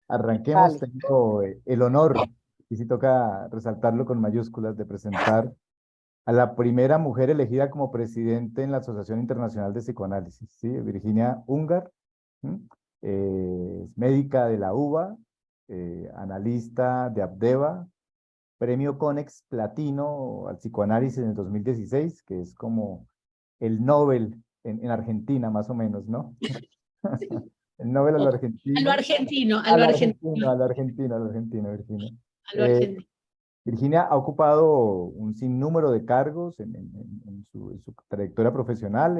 Arranquemos, Vale. tengo el honor, y si toca resaltarlo con mayúsculas, de presentar a la primera mujer elegida como presidente en la Asociación Internacional de Psicoanálisis, ¿sí? Virginia Ungar, ¿m? Es médica de la UBA, analista de Abdeva, premio Conex Platino al psicoanálisis en el 2016, que es como el Nobel en Argentina, más o menos, ¿no? El Nobel a lo A lo argentino. argentino, a lo Al argentino, argentino, al argentino, al argentino, Virginia. a lo Eh, argentino. Virginia ha ocupado un sinnúmero de cargos en su trayectoria profesional.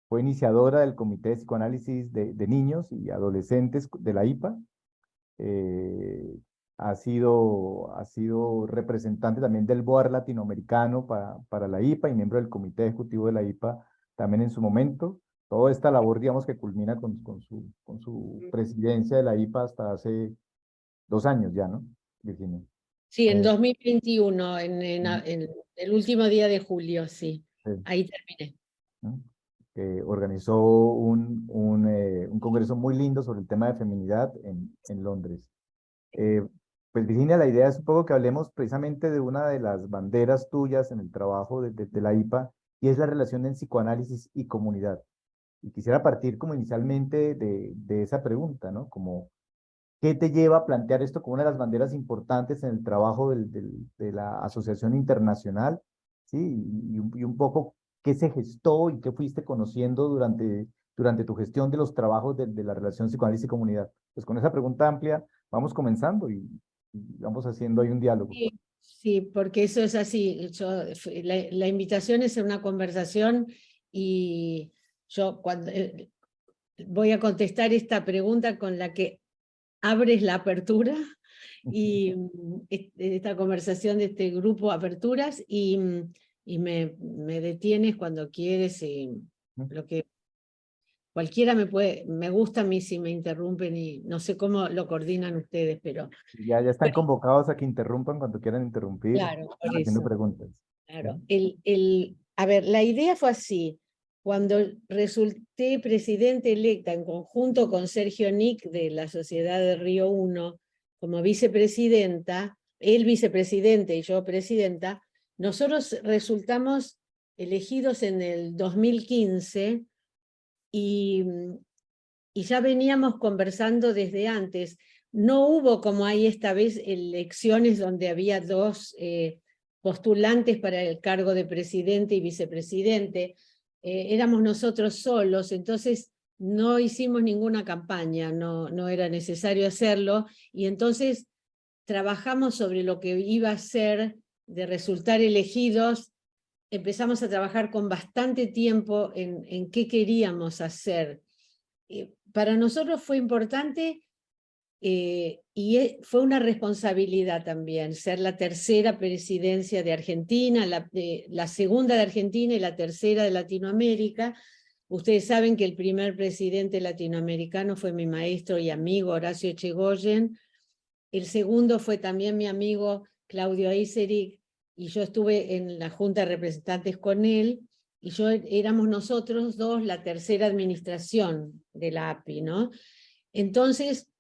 Fue iniciadora del Comité de Psicoanálisis de Niños y Adolescentes de la IPA. eh, ha sido representante también del BOAR latinoamericano para la IPA y miembro del Comité Ejecutivo de la IPA también en su momento. Toda esta labor, digamos, que culmina con su presidencia de la IPA hasta hace 2 años ya, ¿no, Virginia? Sí, en Eh, 2021, mm, en el último día de julio, sí. sí, Ahí terminé. ¿no? Organizó un congreso muy lindo sobre el tema de feminidad en Londres. Eh, pues Virginia, la idea es un poco que hablemos precisamente de una de las banderas tuyas en el trabajo de la IPA, y es la relación en psicoanálisis y comunidad. Y quisiera partir como inicialmente de esa pregunta, ¿no? Como, ¿qué te lleva a plantear esto como una de las banderas importantes en el trabajo de la Asociación Internacional? ¿Sí? Y un poco, ¿qué se gestó y qué fuiste conociendo durante tu gestión de los trabajos de la relación psicoanálisis y comunidad? Pues con esa pregunta amplia vamos comenzando y vamos haciendo ahí un diálogo. Sí, sí, porque eso es así. La invitación es una conversación y yo cuando voy a contestar esta pregunta con la que abres la apertura y esta conversación de este grupo Aperturas y me detienes cuando quieres y lo que cualquiera me gusta a mí si me interrumpen y no sé cómo lo coordinan ustedes, Ya están pero convocados a que interrumpan cuando quieran interrumpir, claro, por haciendo eso. preguntas. ¿Sí? Claro, a ver, la idea fue así. Cuando resulté presidente electa en conjunto con Sergio Nick de la Sociedad de Río 1 como vicepresidenta, él vicepresidente y yo presidenta, nosotros resultamos elegidos en el 2015 y, y ya veníamos conversando desde antes. No hubo, como hay esta vez, elecciones donde había dos postulantes para el cargo de presidente y vicepresidente. Éramos nosotros solos, entonces no hicimos ninguna campaña, no era necesario hacerlo, y entonces trabajamos sobre lo que iba a ser de resultar elegidos. Empezamos a trabajar con bastante tiempo en qué queríamos hacer. Para nosotros fue importante y fue una responsabilidad también ser la tercera presidencia de Argentina, la segunda de Argentina y la tercera de Latinoamérica. Ustedes saben que el primer presidente latinoamericano fue mi maestro y amigo Horacio Echegoyen. El segundo fue también mi amigo Claudio Eiseric, y yo estuve en la Junta de Representantes con él, y éramos nosotros dos la tercera administración de la API, ¿no? Entonces,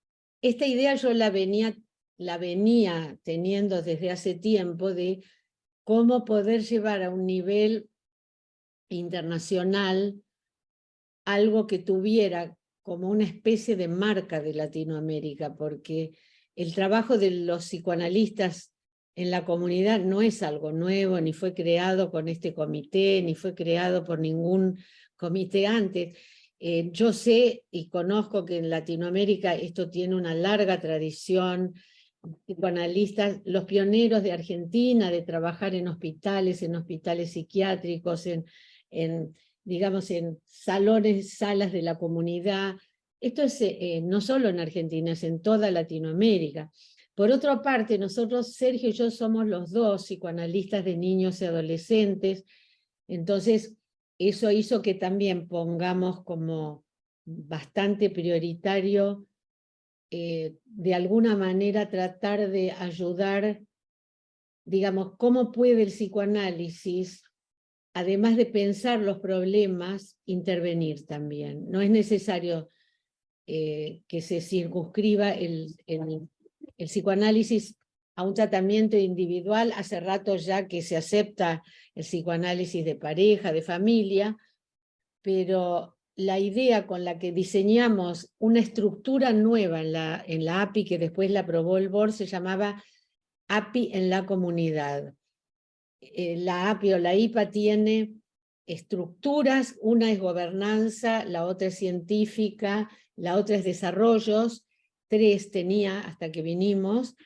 esta idea yo la venía teniendo desde hace tiempo de cómo poder llevar a un nivel internacional algo que tuviera como una especie de marca de Latinoamérica, porque el trabajo de los psicoanalistas en la comunidad no es algo nuevo, ni fue creado con este comité, ni fue creado por ningún comité antes. Yo sé y conozco que en Latinoamérica esto tiene una larga tradición. Psicoanalistas, los pioneros de Argentina, de trabajar en hospitales psiquiátricos, en digamos, en salones, salas de la comunidad. Esto es no solo en Argentina, es en toda Latinoamérica. Por otra parte, nosotros, Sergio y yo, somos los dos psicoanalistas de niños y adolescentes, entonces eso hizo que también pongamos como bastante prioritario, de alguna manera, tratar de ayudar, digamos, cómo puede el psicoanálisis, además de pensar los problemas, intervenir también. No es necesario que se circunscriba el psicoanálisis a un tratamiento individual. Hace rato ya que se acepta el psicoanálisis de pareja, de familia, pero la idea con la que diseñamos una estructura nueva en la API, que después la aprobó el board, se llamaba API en la comunidad. La API o la IPA tiene estructuras, una es gobernanza, la otra es científica, la otra es desarrollos, 3 tenía hasta que vinimos,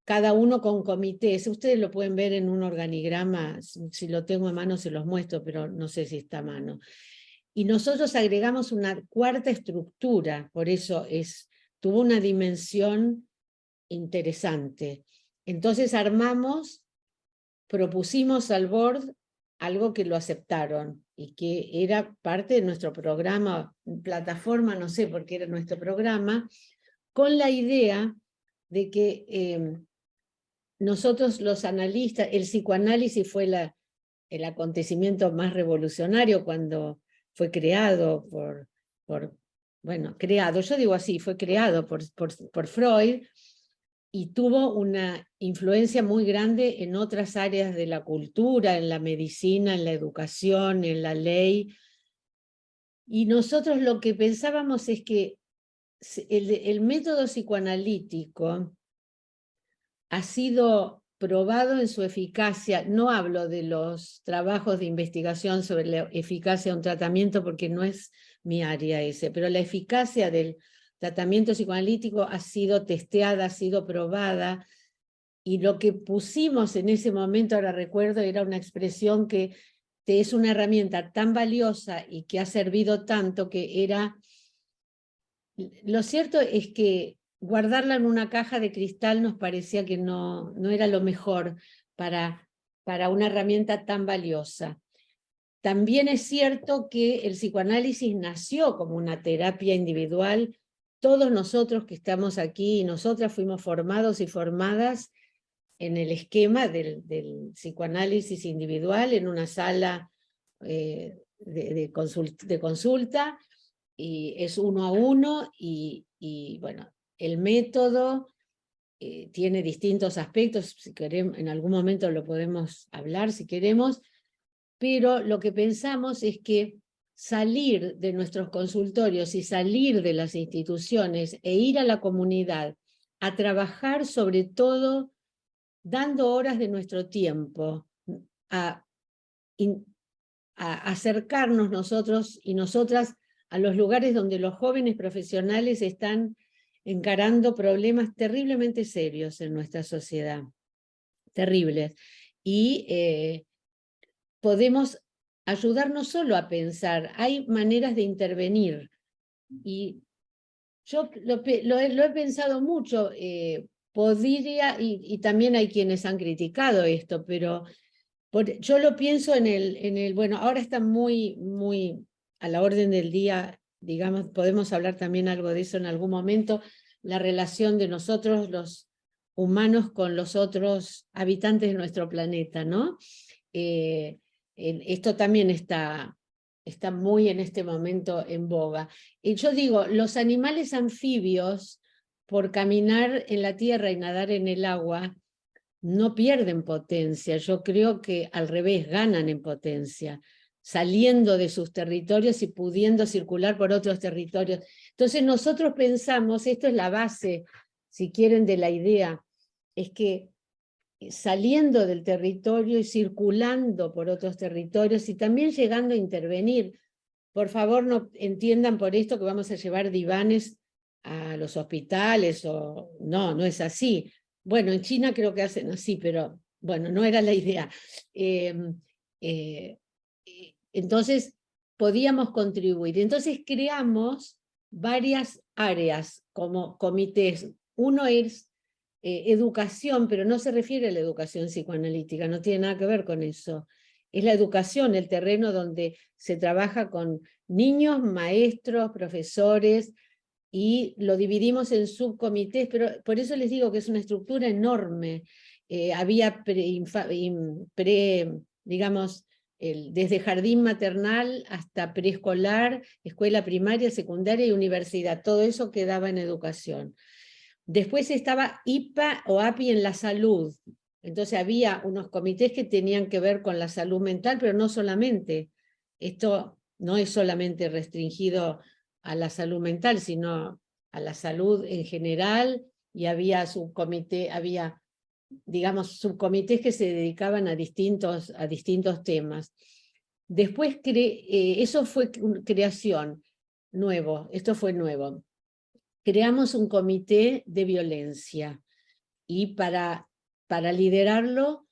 cada uno con comités. Ustedes lo pueden ver en un organigrama, si lo tengo a mano se los muestro, pero no sé si está a mano. Y nosotros agregamos una 4ª estructura, por eso tuvo una dimensión interesante. Entonces propusimos al board algo que lo aceptaron y que era parte de nuestro programa, plataforma, no sé por qué era nuestro programa, con la idea de que nosotros los analistas, el psicoanálisis fue el acontecimiento más revolucionario cuando fue creado yo digo así, fue creado por Freud, y tuvo una influencia muy grande en otras áreas de la cultura, en la medicina, en la educación, en la ley. Y nosotros lo que pensábamos es que el método psicoanalítico ha sido probado en su eficacia. No hablo de los trabajos de investigación sobre la eficacia de un tratamiento porque no es mi área ese, pero la eficacia del tratamiento psicoanalítico ha sido testeada, ha sido probada, y lo que pusimos en ese momento, ahora recuerdo, era una expresión que es una herramienta tan valiosa y que ha servido tanto, que era, lo cierto es que guardarla en una caja de cristal nos parecía que no era lo mejor para una herramienta tan valiosa. También es cierto que el psicoanálisis nació como una terapia individual. Todos nosotros que estamos aquí y nosotras fuimos formados y formadas en el esquema del psicoanálisis individual, en una sala de consulta, y es 1 a 1, y bueno, el método tiene distintos aspectos, si queremos, en algún momento lo podemos hablar si queremos, pero lo que pensamos es que salir de nuestros consultorios y salir de las instituciones e ir a la comunidad a trabajar, sobre todo dando horas de nuestro tiempo, a acercarnos nosotros y nosotras a los lugares donde los jóvenes profesionales están encarando problemas terriblemente serios en nuestra sociedad, terribles, y podemos ayudar no solo a pensar, hay maneras de intervenir, y yo lo he pensado mucho, podría, y también hay quienes han criticado esto, pero yo lo pienso bueno, ahora está muy a la orden del día, digamos, podemos hablar también algo de eso en algún momento, la relación de nosotros, los humanos, con los otros habitantes de nuestro planeta, ¿no? Esto también está muy en este momento en boga. Y yo digo, los animales anfibios, por caminar en la tierra y nadar en el agua, no pierden potencia. Yo creo que al revés, ganan en potencia, saliendo de sus territorios y pudiendo circular por otros territorios. Entonces nosotros pensamos, esto es la base, si quieren, de la idea, es que saliendo del territorio y circulando por otros territorios y también llegando a intervenir. Por favor, no entiendan por esto que vamos a llevar divanes a los hospitales, no es así. Bueno, en China creo que hacen así, pero bueno, no era la idea. Entonces, podíamos contribuir. Entonces creamos varias áreas como comités. Uno es educación, pero no se refiere a la educación psicoanalítica, no tiene nada que ver con eso. Es la educación, el terreno donde se trabaja con niños, maestros, profesores, y lo dividimos en subcomités, pero por eso les digo que es una estructura enorme. Había digamos, desde jardín maternal hasta preescolar, escuela primaria, secundaria y universidad. Todo eso quedaba en educación. Después estaba IPA o API en la salud. Entonces había unos comités que tenían que ver con la salud mental, pero no solamente. Esto no es solamente restringido a la salud mental, sino a la salud en general, y había digamos, subcomités que se dedicaban a distintos temas. Después, eso fue creación, nuevo, esto fue nuevo. Creamos un comité de violencia, y para liderarlo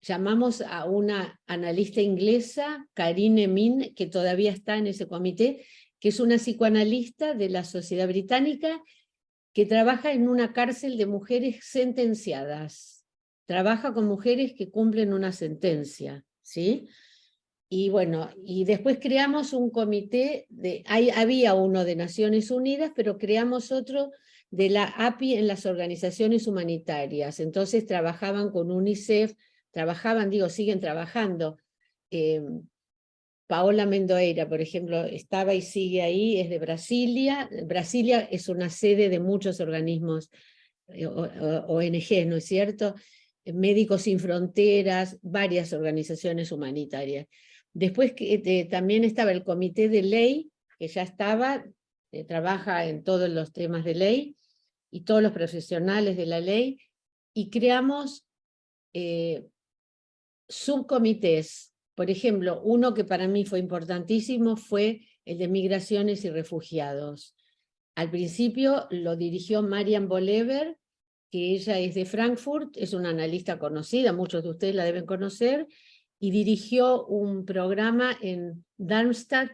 llamamos a una analista inglesa, Karine Min, que todavía está en ese comité, que es una psicoanalista de la Sociedad Británica, que trabaja en una cárcel de mujeres sentenciadas. Trabaja con mujeres que cumplen una sentencia, ¿sí? Y bueno, y después creamos un comité, había uno de Naciones Unidas, pero creamos otro de la API en las organizaciones humanitarias. Entonces trabajaban con UNICEF, siguen trabajando. Paola Mendoeira, por ejemplo, estaba y sigue ahí, es de Brasilia. Brasilia es una sede de muchos organismos, ONG, ¿no es cierto? Médicos Sin Fronteras, varias organizaciones humanitarias. Después también estaba el Comité de Ley, que ya estaba, trabaja en todos los temas de ley, y todos los profesionales de la ley, y creamos subcomités. Por ejemplo, uno que para mí fue importantísimo fue el de migraciones y refugiados. Al principio lo dirigió Marian Bolever, que ella es de Frankfurt, es una analista conocida, muchos de ustedes la deben conocer, y dirigió un programa en Darmstadt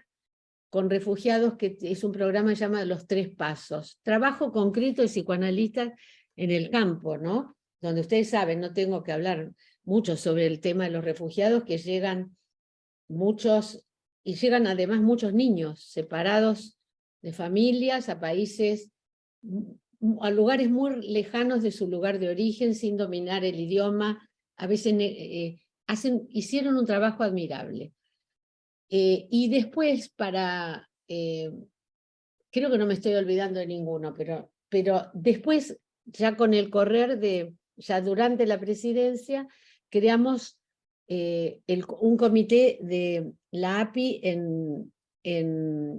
con refugiados, que es un programa que se llama Los Tres Pasos. Trabajo concreto de psicoanalistas en el campo, ¿no? Donde ustedes saben, no tengo que hablar mucho sobre el tema de los refugiados, que llegan muchos, y llegan además muchos niños separados de familias a países, a lugares muy lejanos de su lugar de origen, sin dominar el idioma. A veces hicieron un trabajo admirable. Y después creo que no me estoy olvidando de ninguno, pero después, ya con el correr ya durante la presidencia, creamos un comité de la API en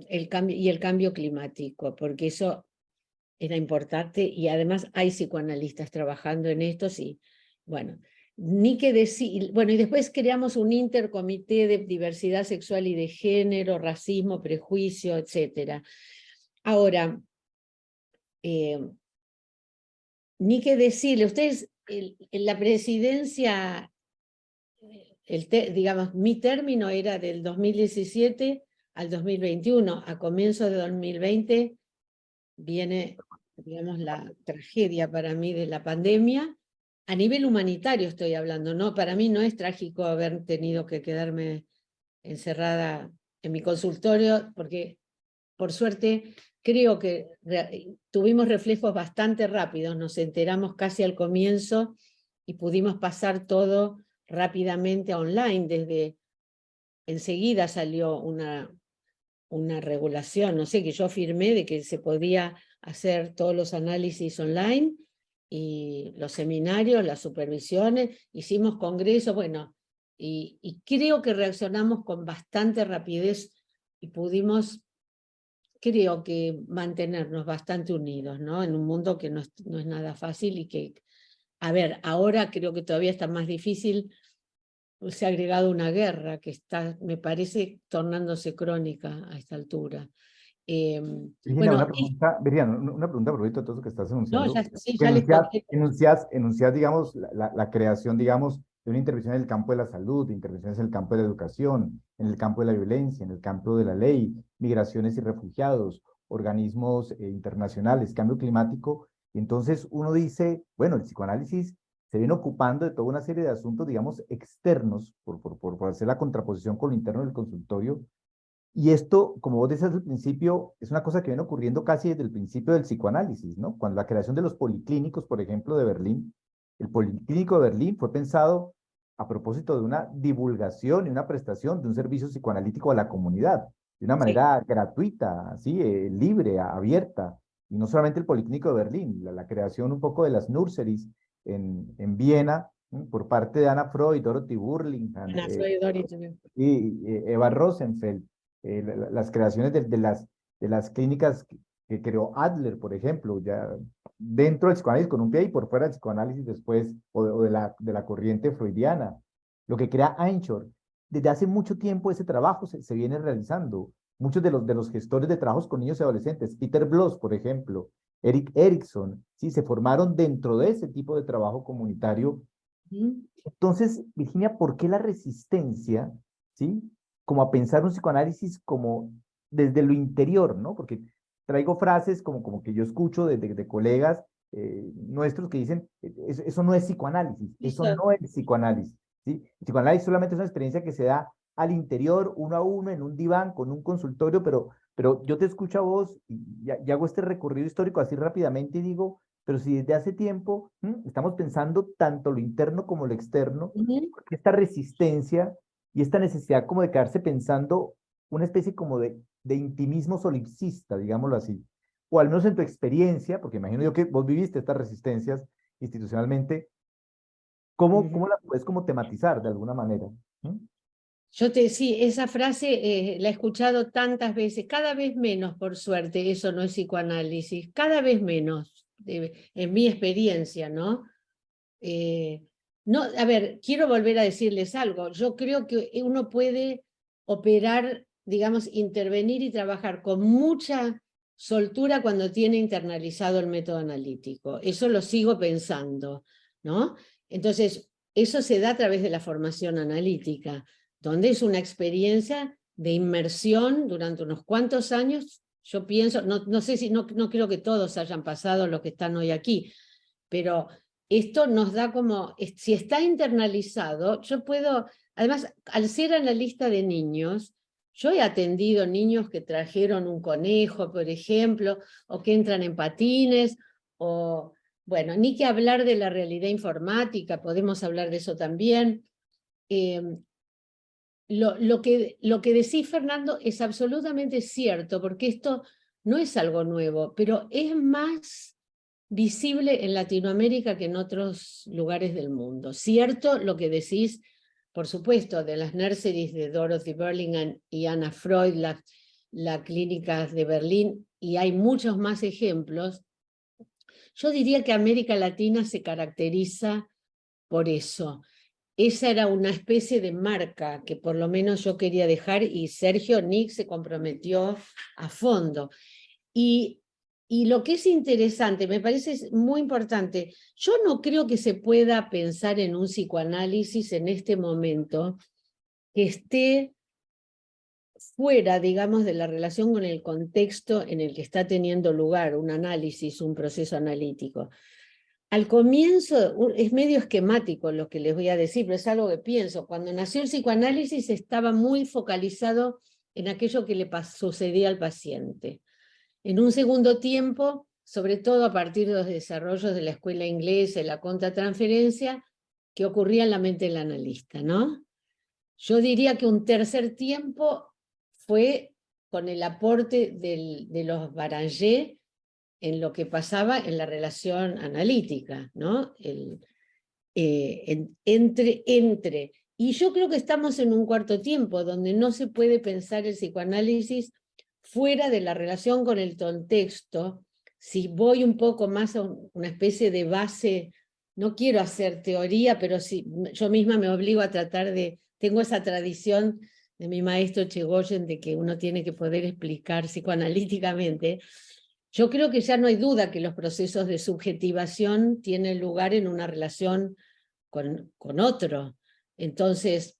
el cambio climático, porque eso era importante, y además hay psicoanalistas trabajando en esto, y bueno, ni que decir, bueno, y después creamos un intercomité de diversidad sexual y de género, racismo, prejuicio, etc. Ahora, ni que decirle, ustedes, en la presidencia, digamos, mi término era del 2017 al 2021, a comienzos de 2020 viene, digamos, la tragedia para mí de la pandemia. A nivel humanitario estoy hablando, ¿no? Para mí no es trágico haber tenido que quedarme encerrada en mi consultorio, porque por suerte creo que tuvimos reflejos bastante rápidos, nos enteramos casi al comienzo y pudimos pasar todo rápidamente online. Enseguida salió una regulación, no sé, que yo firmé, de que se podía hacer todos los análisis online, y los seminarios, las supervisiones, hicimos congresos, bueno, y creo que reaccionamos con bastante rapidez y pudimos, creo que, mantenernos bastante unidos, ¿no? En un mundo que no es nada fácil, y que, a ver, ahora creo que todavía está más difícil. Se ha agregado una guerra que está, me parece, tornándose crónica a esta altura. Virginia, Bueno, una pregunta, Virginia, una pregunta a propósito de todo eso que estás no, enunciando. sí, Que ya les conté. enuncias, digamos, la creación, digamos, de una intervención en el campo de la salud, de intervenciones en el campo de la educación, en el campo de la violencia, en el campo de la ley, migraciones y refugiados, organismos internacionales, cambio climático. Y entonces uno dice, bueno, el psicoanálisis se viene ocupando de toda una serie de asuntos, digamos, externos, por hacer la contraposición con lo interno del consultorio. Y esto, como vos decías al principio, es una cosa que viene ocurriendo casi desde el principio del psicoanálisis, ¿no? Cuando la creación de los policlínicos, por ejemplo, de Berlín, el policlínico de Berlín fue pensado a propósito de una divulgación y una prestación de un servicio psicoanalítico a la comunidad, de una Sí. manera gratuita, ¿sí? Libre, abierta, y no solamente el Policlínico de Berlín, la creación un poco de las nurseries en Viena, por parte de Anna Freud, Dorothy Burlingame, Ana Freud, también. y Eva Rosenfeld, las creaciones de las clínicas que creó Adler, por ejemplo, ya dentro del psicoanálisis con un pie y por fuera del psicoanálisis después, o de la corriente freudiana, lo que crea Eichhorn. Desde hace mucho tiempo ese trabajo se viene realizando. Muchos de los gestores de trabajos con niños y adolescentes, Peter Bloss, por ejemplo, Eric Erickson, sí, se formaron dentro de ese tipo de trabajo comunitario. Entonces, Virginia, ¿por qué la resistencia, sí? Como a pensar un psicoanálisis como desde lo interior, ¿no? Porque traigo frases como que yo escucho de colegas nuestros que dicen, eso no es psicoanálisis, eso Eso. no es psicoanálisis, ¿sí? El psicoanálisis solamente es una experiencia que se da al interior, uno a uno, en un diván, con un consultorio, pero yo te escucho a vos y hago este recorrido histórico así rápidamente y digo, pero si desde hace tiempo estamos pensando tanto lo interno como lo externo, Ujú. porque esta resistencia y esta necesidad como de quedarse pensando una especie como de intimismo solipsista, digámoslo así, o al menos en tu experiencia, porque imagino yo que vos viviste estas resistencias institucionalmente, Ujú. cómo la puedes como tematizar de alguna manera? Sí, esa frase la he escuchado tantas veces, cada vez menos, por suerte, eso no es psicoanálisis, cada vez menos, en mi experiencia, ¿no? No, a ver, quiero volver a decirles algo. Yo creo que uno puede operar, digamos, intervenir y trabajar con mucha soltura cuando tiene internalizado el método analítico. Eso lo sigo pensando, ¿no? Entonces, eso se da a través de la formación analítica, donde es una experiencia de inmersión durante unos cuantos años. Yo pienso, no sé si, no creo que todos hayan pasado los que están hoy aquí, pero esto nos da como, si está internalizado, yo puedo, además, al ser analista de niños, yo he atendido niños que trajeron un conejo, por ejemplo, o que entran en patines, o, bueno, ni que hablar de la realidad informática, podemos hablar de eso también. Lo que decís, Fernando, es absolutamente cierto, porque esto no es algo nuevo, pero es más visible en Latinoamérica que en otros lugares del mundo. Cierto lo que decís, por supuesto, de las nurseries de Dorothy Burlingame y Anna Freud, las clínicas de Berlín, y hay muchos más ejemplos. Yo diría que América Latina se caracteriza por eso. Esa era una especie de marca que por lo menos yo quería dejar y Sergio Nick se comprometió a fondo. Y, y lo que es interesante, me parece muy importante, yo no creo que se pueda pensar en un psicoanálisis en este momento que esté fuera, digamos, de la relación con el contexto en el que está teniendo lugar un análisis, un proceso analítico. Al comienzo es medio esquemático lo que les voy a decir, pero es algo que pienso. Cuando nació el psicoanálisis estaba muy focalizado en aquello que le sucedía al paciente. En un segundo tiempo, sobre todo a partir de los desarrollos de la escuela inglesa y la contratransferencia, que ocurría en la mente del analista, ¿no? Yo diría que un tercer tiempo fue con el aporte de los Baranger en lo que pasaba en la relación analítica, ¿no? Entre. Y yo creo que estamos en un cuarto tiempo donde no se puede pensar el psicoanálisis fuera de la relación con el contexto. Si voy un poco más a una especie de base, no quiero hacer teoría, pero sí, yo misma me obligo a tratar tengo esa tradición de mi maestro Chegoyen de que uno tiene que poder explicar psicoanalíticamente. Yo creo que ya no hay duda que los procesos de subjetivación tienen lugar en una relación con otro. Entonces,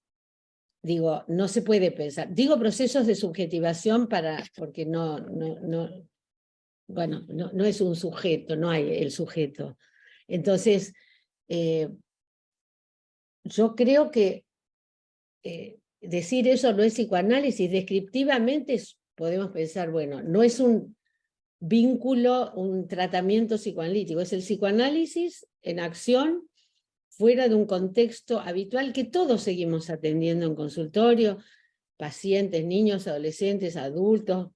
digo, no se puede pensar. Digo procesos de subjetivación porque bueno, no es un sujeto, no hay el sujeto. Entonces, yo creo que decir eso no es psicoanálisis. Descriptivamente podemos pensar, bueno, no es un vínculo, un tratamiento psicoanalítico, es el psicoanálisis en acción fuera de un contexto habitual que todos seguimos atendiendo en consultorio, pacientes, niños, adolescentes, adultos,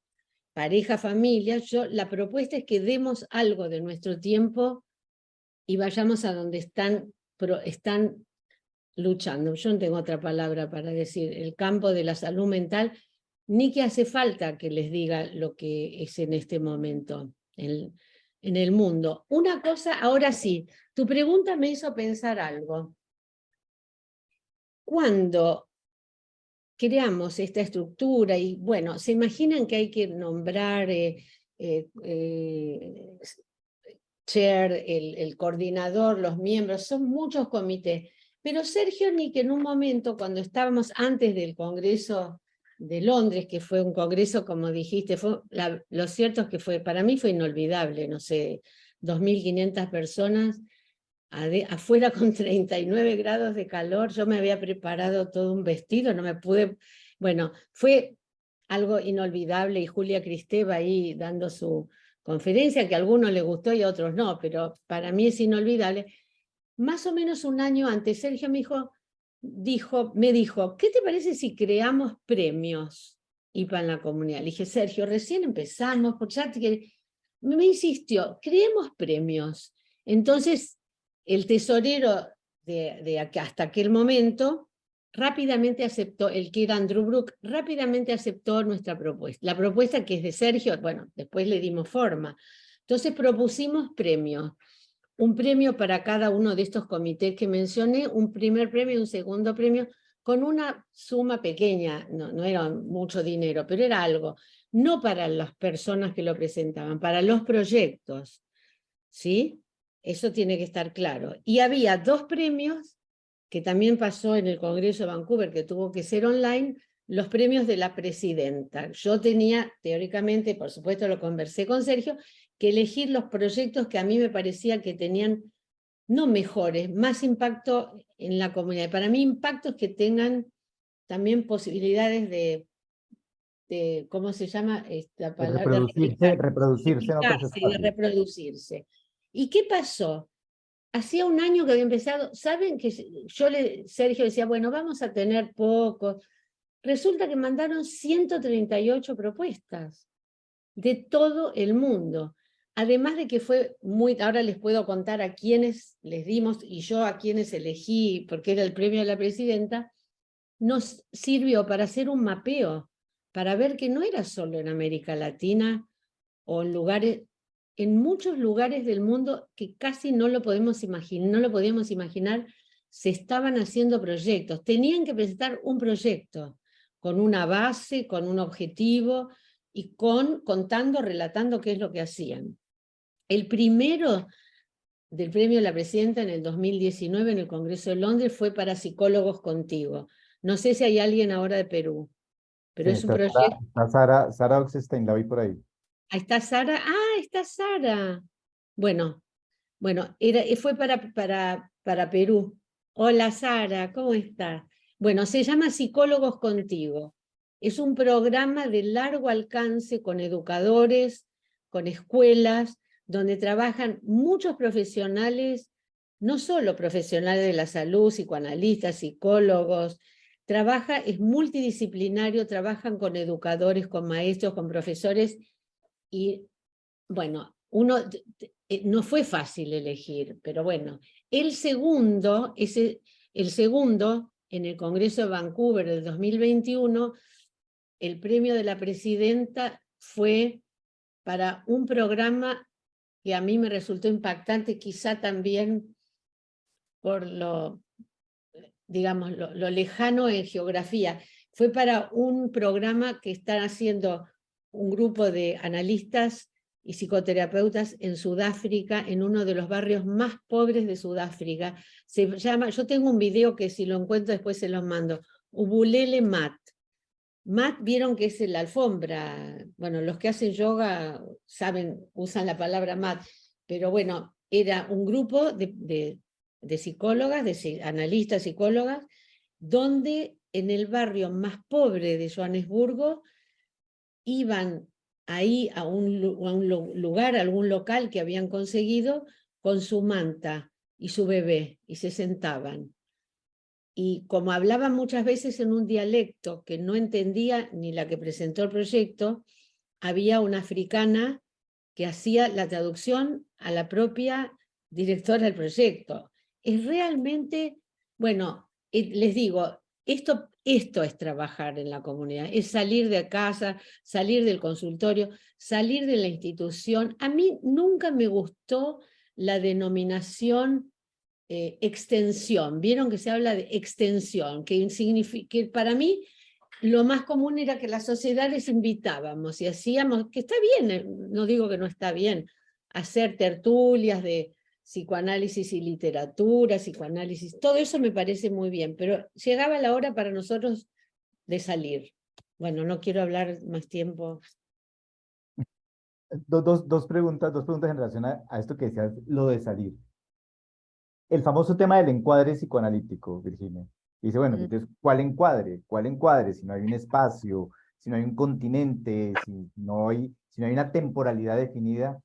pareja, familia. La propuesta es que demos algo de nuestro tiempo y vayamos a donde están luchando. Yo no tengo otra palabra para decir, el campo de la salud mental, ni que hace falta que les diga lo que es en este momento en el mundo. Una cosa, ahora sí, tu pregunta me hizo pensar algo. Cuando creamos esta estructura y, bueno, se imaginan que hay que nombrar chair, el coordinador, los miembros, son muchos comités, pero Sergio Nick en un momento, cuando estábamos antes del Congreso de Londres, que fue un congreso, como dijiste, lo cierto es que para mí fue inolvidable, no sé, 2.500 personas, afuera con 39 grados de calor, yo me había preparado todo un vestido, no me pude, bueno, fue algo inolvidable, y Julia Kristeva ahí dando su conferencia, que a algunos les gustó y a otros no, pero para mí es inolvidable. Más o menos un año antes, Sergio me dijo, ¿qué te parece si creamos premios IPA en la comunidad? Le dije, Sergio, recién empezamos, me insistió, creemos premios. Entonces, el tesorero hasta aquel momento rápidamente aceptó, el que era Andrew Brook, rápidamente aceptó nuestra propuesta. La propuesta que es de Sergio, bueno, después le dimos forma. Entonces propusimos premios. Un premio para cada uno de estos comités que mencioné, un primer premio y un segundo premio, con una suma pequeña, no era mucho dinero, pero era algo, no para las personas que lo presentaban, para los proyectos, ¿sí? Eso tiene que estar claro. Y había 2 premios, que también pasó en el Congreso de Vancouver, que tuvo que ser online, los premios de la presidenta. Yo tenía, teóricamente, por supuesto lo conversé con Sergio, que elegir los proyectos que a mí me parecía que tenían, no mejores, más impacto en la comunidad. Para mí, impactos que tengan también posibilidades de ¿cómo se llama esta palabra? Reproducirse en otros De espacios. reproducirse. ¿Y qué pasó? Hacía un año que había empezado, ¿saben? Que Sergio decía, bueno, vamos a tener pocos. Resulta que mandaron 138 propuestas de todo el mundo. Además de que fue ahora les puedo contar a quiénes les dimos y yo a quiénes elegí, porque era el premio de la presidenta, nos sirvió para hacer un mapeo, para ver que no era solo en América Latina o en muchos lugares del mundo que casi no lo podemos imaginar, no lo podíamos imaginar, se estaban haciendo proyectos. Tenían que presentar un proyecto con una base, con un objetivo y relatando qué es lo que hacían. El primero del premio de la presidenta en el 2019 en el Congreso de Londres fue para Psicólogos Contigo. No sé si hay alguien ahora de Perú, pero Sí, es un está, proyecto. está Sara Oxestein, la vi por ahí. Ahí está Sara. Ah, está Sara. Bueno, fue para Perú. Hola Sara, ¿cómo estás? Bueno, se llama Psicólogos Contigo. Es un programa de largo alcance con educadores, con escuelas, donde trabajan muchos profesionales, no solo profesionales de la salud, psicoanalistas, psicólogos, es multidisciplinario, trabajan con educadores, con maestros, con profesores, y bueno, no fue fácil elegir, pero bueno, el segundo en el Congreso de Vancouver del 2021, el premio de la presidenta fue para un programa que a mí me resultó impactante, quizá también por digamos, lo lejano en geografía. Fue para un programa que están haciendo un grupo de analistas y psicoterapeutas en Sudáfrica, en uno de los barrios más pobres de Sudáfrica. Se llama, yo tengo un video que si lo encuentro después se los mando, Ubulele Mat. Mat, vieron que es la alfombra, bueno, los que hacen yoga saben, usan la palabra mat, pero bueno, era un grupo de psicólogas, de analistas psicólogas, donde en el barrio más pobre de Johannesburgo iban ahí a un lugar, a algún local que habían conseguido con su manta y su bebé, y se sentaban. Y como hablaban muchas veces en un dialecto que no entendía ni la que presentó el proyecto, había una africana que hacía la traducción a la propia directora del proyecto. Es realmente, bueno, les digo, esto es trabajar en la comunidad, es salir de casa, salir del consultorio, salir de la institución. A mí nunca me gustó la denominación extensión. Vieron que se habla de extensión, que para mí lo más común era que las sociedades invitábamos y hacíamos, que está bien, no digo que no está bien, hacer tertulias de psicoanálisis y literatura, psicoanálisis, todo eso me parece muy bien, pero llegaba la hora para nosotros de salir. Bueno, no quiero hablar más tiempo. Dos preguntas en relación a esto que decías, lo de salir. El famoso tema del encuadre psicoanalítico, Virginia. Dice, bueno, Mm. entonces, ¿cuál encuadre? ¿Cuál encuadre? Si no hay un espacio, si no hay un continente, si no hay una temporalidad definida,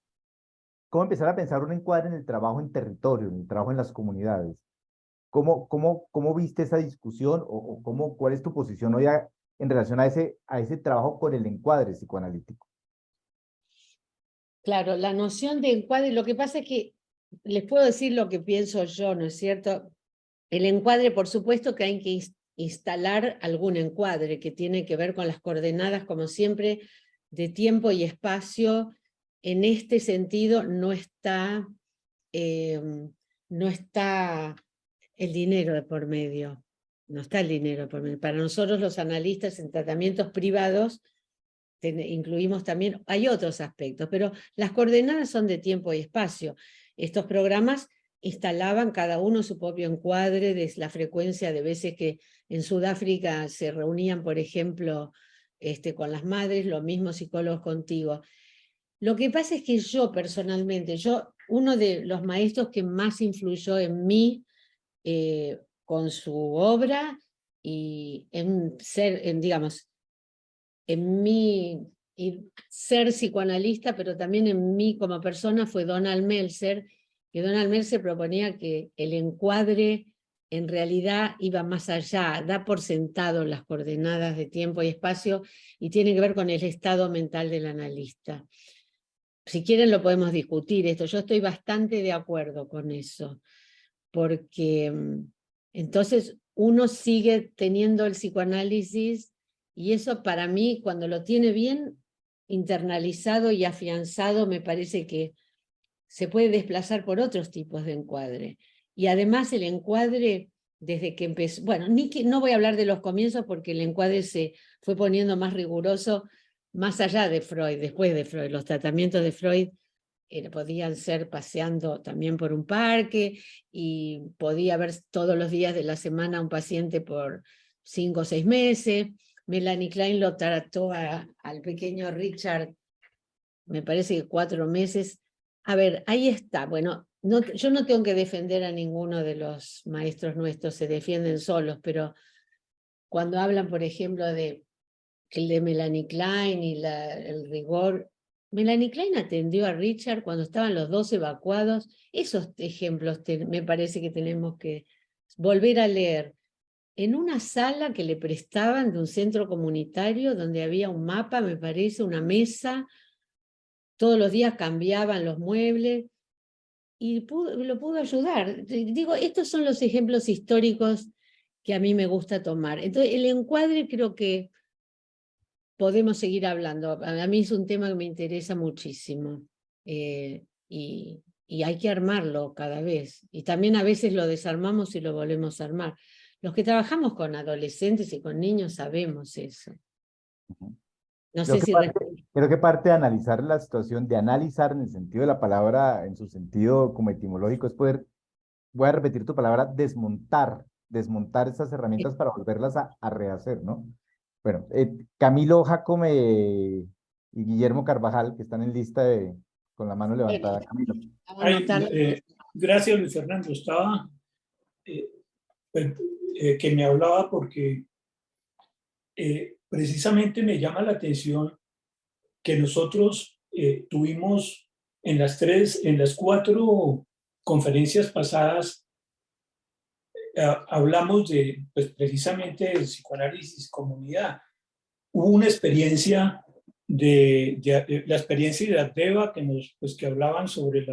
¿cómo empezar a pensar un encuadre en el trabajo en territorio, en el trabajo en las comunidades? ¿Cómo viste esa discusión cuál es tu posición hoy en relación a ese trabajo con el encuadre psicoanalítico? Claro, la noción de encuadre, lo que pasa es que les puedo decir lo que pienso yo, ¿no es cierto? El encuadre, por supuesto que hay que instalar algún encuadre que tiene que ver con las coordenadas, como siempre, de tiempo y espacio. En este sentido eh, no está el dinero de por medio, no está el dinero de por medio. Para nosotros los analistas en tratamientos privados incluimos también, hay otros aspectos, pero las coordenadas son de tiempo y espacio. Estos programas instalaban cada uno su propio encuadre de la frecuencia de veces que en Sudáfrica se reunían, por ejemplo, con las madres, lo mismo psicólogos contigo. Lo que pasa es que yo personalmente, uno de los maestros que más influyó en mí con su obra y digamos, en mí y ser psicoanalista, pero también en mí como persona fue Donald Meltzer, que Donald Meltzer proponía que el encuadre en realidad iba más allá, da por sentado las coordenadas de tiempo y espacio y tiene que ver con el estado mental del analista. Si quieren lo podemos discutir esto, yo estoy bastante de acuerdo con eso, porque entonces uno sigue teniendo el psicoanálisis y eso para mí, cuando lo tiene bien internalizado y afianzado, me parece que se puede desplazar por otros tipos de encuadre. Y además el encuadre, desde que empezó, bueno, no voy a hablar de los comienzos porque el encuadre se fue poniendo más riguroso más allá de Freud, después de Freud. Los tratamientos de Freud podían ser paseando también por un parque y podía haber todos los días de la semana un paciente por 5 o 6 meses. Melanie Klein lo trató al pequeño Richard, me parece que 4 meses. A ver, ahí está. Bueno, yo no tengo que defender a ninguno de los maestros nuestros, se defienden solos, pero cuando hablan, por ejemplo, de el de Melanie Klein y el rigor, Melanie Klein atendió a Richard cuando estaban los 2 evacuados. Esos ejemplos me parece que tenemos que volver a leer. En una sala que le prestaban de un centro comunitario donde había un mapa, me parece, una mesa, todos los días cambiaban los muebles y lo pudo ayudar. Digo, estos son los ejemplos históricos que a mí me gusta tomar. Entonces, el encuadre creo que podemos seguir hablando. A mí es un tema que me interesa muchísimo y hay que armarlo cada vez. Y también a veces lo desarmamos y lo volvemos a armar. Los que trabajamos con adolescentes y con niños sabemos eso. No Creo sé que si... parte, creo que parte de analizar la situación, de analizar en el sentido de la palabra, en su sentido como etimológico, es poder, voy a repetir tu palabra, desmontar esas herramientas para volverlas a rehacer, ¿no? Bueno, Camilo Jacome y Guillermo Carvajal, que están en lista con la mano levantada. Camilo. Ay, gracias, Luis Fernando. Estaba pues, que me hablaba porque precisamente me llama la atención que nosotros tuvimos en las 4 conferencias pasadas hablamos de, pues, precisamente del psicoanálisis comunidad. Hubo una experiencia la experiencia de Abdeva que hablaban sobre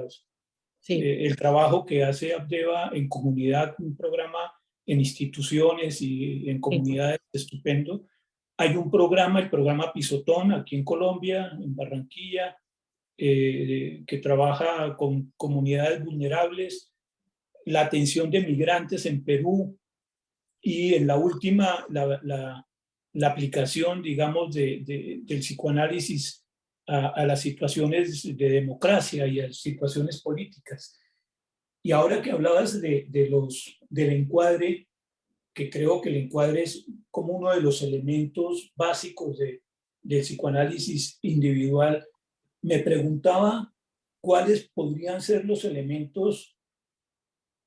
el trabajo que hace Abdeva en comunidad, un programa en instituciones y en comunidades estupendo. Hay un programa, el programa Pisotón, aquí en Colombia, en Barranquilla, que trabaja con comunidades vulnerables, la atención de migrantes en Perú, y en la última, la aplicación, digamos, del psicoanálisis a las situaciones de democracia y a las situaciones políticas. Y ahora que hablabas del encuadre, que creo que el encuadre es como uno de los elementos básicos del psicoanálisis individual, me preguntaba cuáles podrían ser los elementos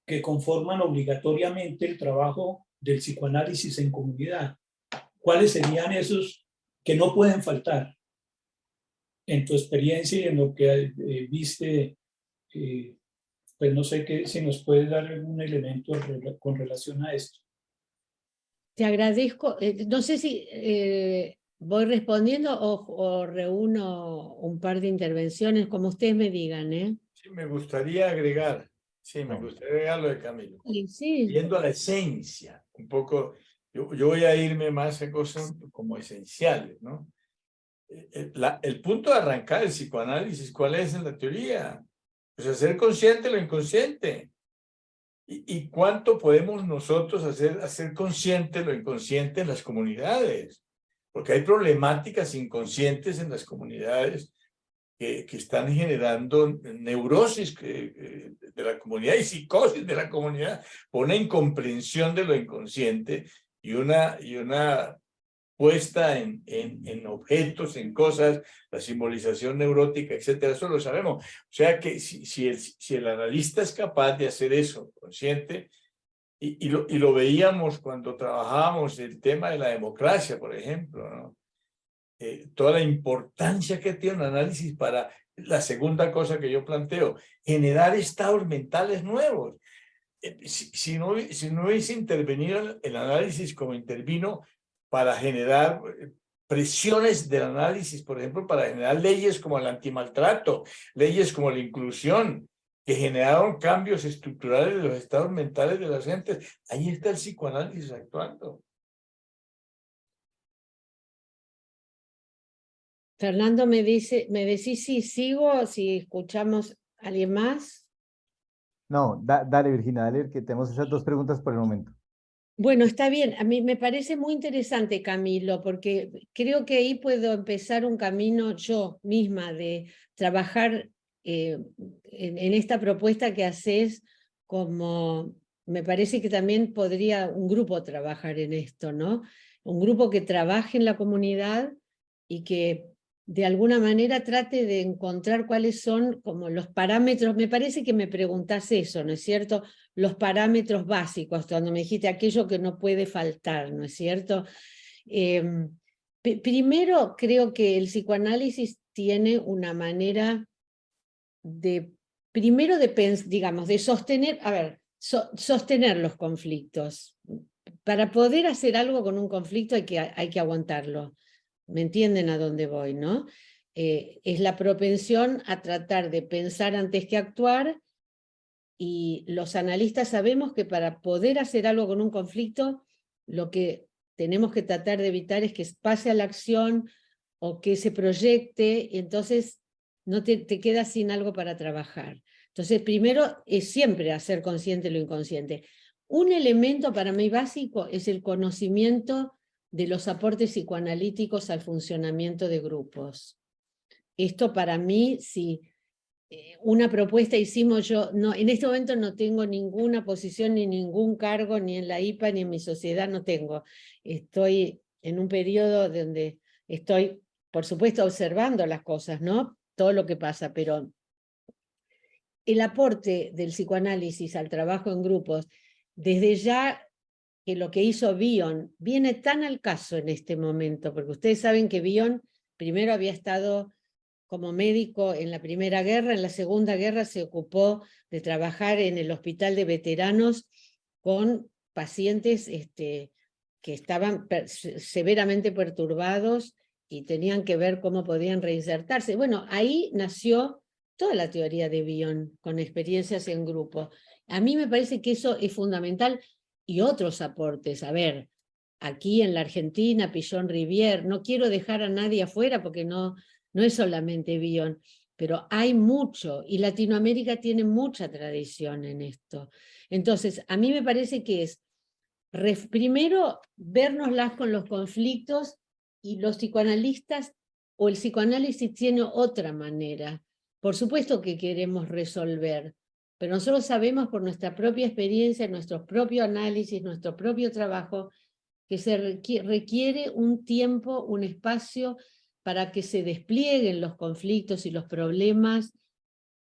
que conforman obligatoriamente el trabajo del psicoanálisis en comunidad. ¿Cuáles serían esos que no pueden faltar en tu experiencia y en lo que viste? Pues no sé si nos puedes dar algún elemento con relación a esto. Te agradezco. No sé si voy respondiendo o reúno un par de intervenciones, como ustedes me digan, ¿eh? Sí, me gustaría agregar. Sí, me gustaría agregar lo de Camilo. Sí. Yendo a la esencia, un poco, yo voy a irme más a cosas como esenciales, ¿no? El punto de arrancar el psicoanálisis, ¿cuál es en la teoría? Pues hacer consciente lo inconsciente. ¿Y cuánto podemos nosotros hacer consciente lo inconsciente en las comunidades? Porque hay problemáticas inconscientes en las comunidades que están generando neurosis de la comunidad y psicosis de la comunidad, una incomprensión de lo inconsciente y una puesta en objetos, en cosas, la simbolización neurótica, etcétera. Eso lo sabemos. O sea que si el analista es capaz de hacer eso consciente, y lo veíamos cuando trabajábamos el tema de la democracia, por ejemplo, ¿no? Toda la importancia que tiene un análisis para la segunda cosa que yo planteo, generar estados mentales nuevos. Si no hubiese intervenido el análisis como intervino para generar presiones del análisis, por ejemplo, para generar leyes como el antimaltrato, leyes como la inclusión, que generaron cambios estructurales de los estados mentales de las gentes. Ahí está el psicoanálisis actuando. Fernando me decís si sigo, si escuchamos a alguien más. No, dale Virginia, dale, que tenemos esas dos preguntas por el momento. Bueno, está bien. A mí me parece muy interesante, Camilo, porque creo que ahí puedo empezar un camino yo misma de trabajar en esta propuesta que haces, como me parece que también podría un grupo trabajar en esto, ¿no? Un grupo que trabaje en la comunidad y que de alguna manera trate de encontrar cuáles son como los parámetros. Me parece que me preguntás eso, ¿no es cierto? Los parámetros básicos, cuando me dijiste aquello que no puede faltar, ¿no es cierto? Primero, creo que el psicoanálisis tiene una manera primero digamos, de sostener, sostener los conflictos. Para poder hacer algo con un conflicto hay que aguantarlo. ¿Me entienden a dónde voy, no? Es la propensión a tratar de pensar antes que actuar, y los analistas sabemos que para poder hacer algo con un conflicto, lo que tenemos que tratar de evitar es que pase a la acción o que se proyecte, y entonces no te quedas sin algo para trabajar. Entonces, primero es siempre hacer consciente lo inconsciente. Un elemento para mí básico es el conocimiento de los aportes psicoanalíticos al funcionamiento de grupos. Esto para mí, si una propuesta hicimos en este momento no tengo ninguna posición ni ningún cargo, ni en la IPA ni en mi sociedad, no tengo. Estoy en un periodo donde estoy, por supuesto, observando las cosas, ¿no? Todo lo que pasa, pero el aporte del psicoanálisis al trabajo en grupos, desde ya que lo que hizo Bion viene tan al caso en este momento, porque ustedes saben que Bion primero había estado como médico en la Primera Guerra. En la Segunda Guerra se ocupó de trabajar en el hospital de veteranos con pacientes que estaban severamente perturbados y tenían que ver cómo podían reinsertarse. Bueno, ahí nació toda la teoría de Bion, con experiencias en grupo. A mí me parece que eso es fundamental, y otros aportes. A ver, aquí en la Argentina, Pillon Rivière, no quiero dejar a nadie afuera porque no es solamente Bion, pero hay mucho, y Latinoamérica tiene mucha tradición en esto. Entonces, a mí me parece que es, primero, vernoslas con los conflictos, y los psicoanalistas, o el psicoanálisis tiene otra manera. Por supuesto que queremos resolver, pero nosotros sabemos por nuestra propia experiencia, nuestro propio análisis, nuestro propio trabajo, que se requiere un tiempo, un espacio para que se desplieguen los conflictos y los problemas,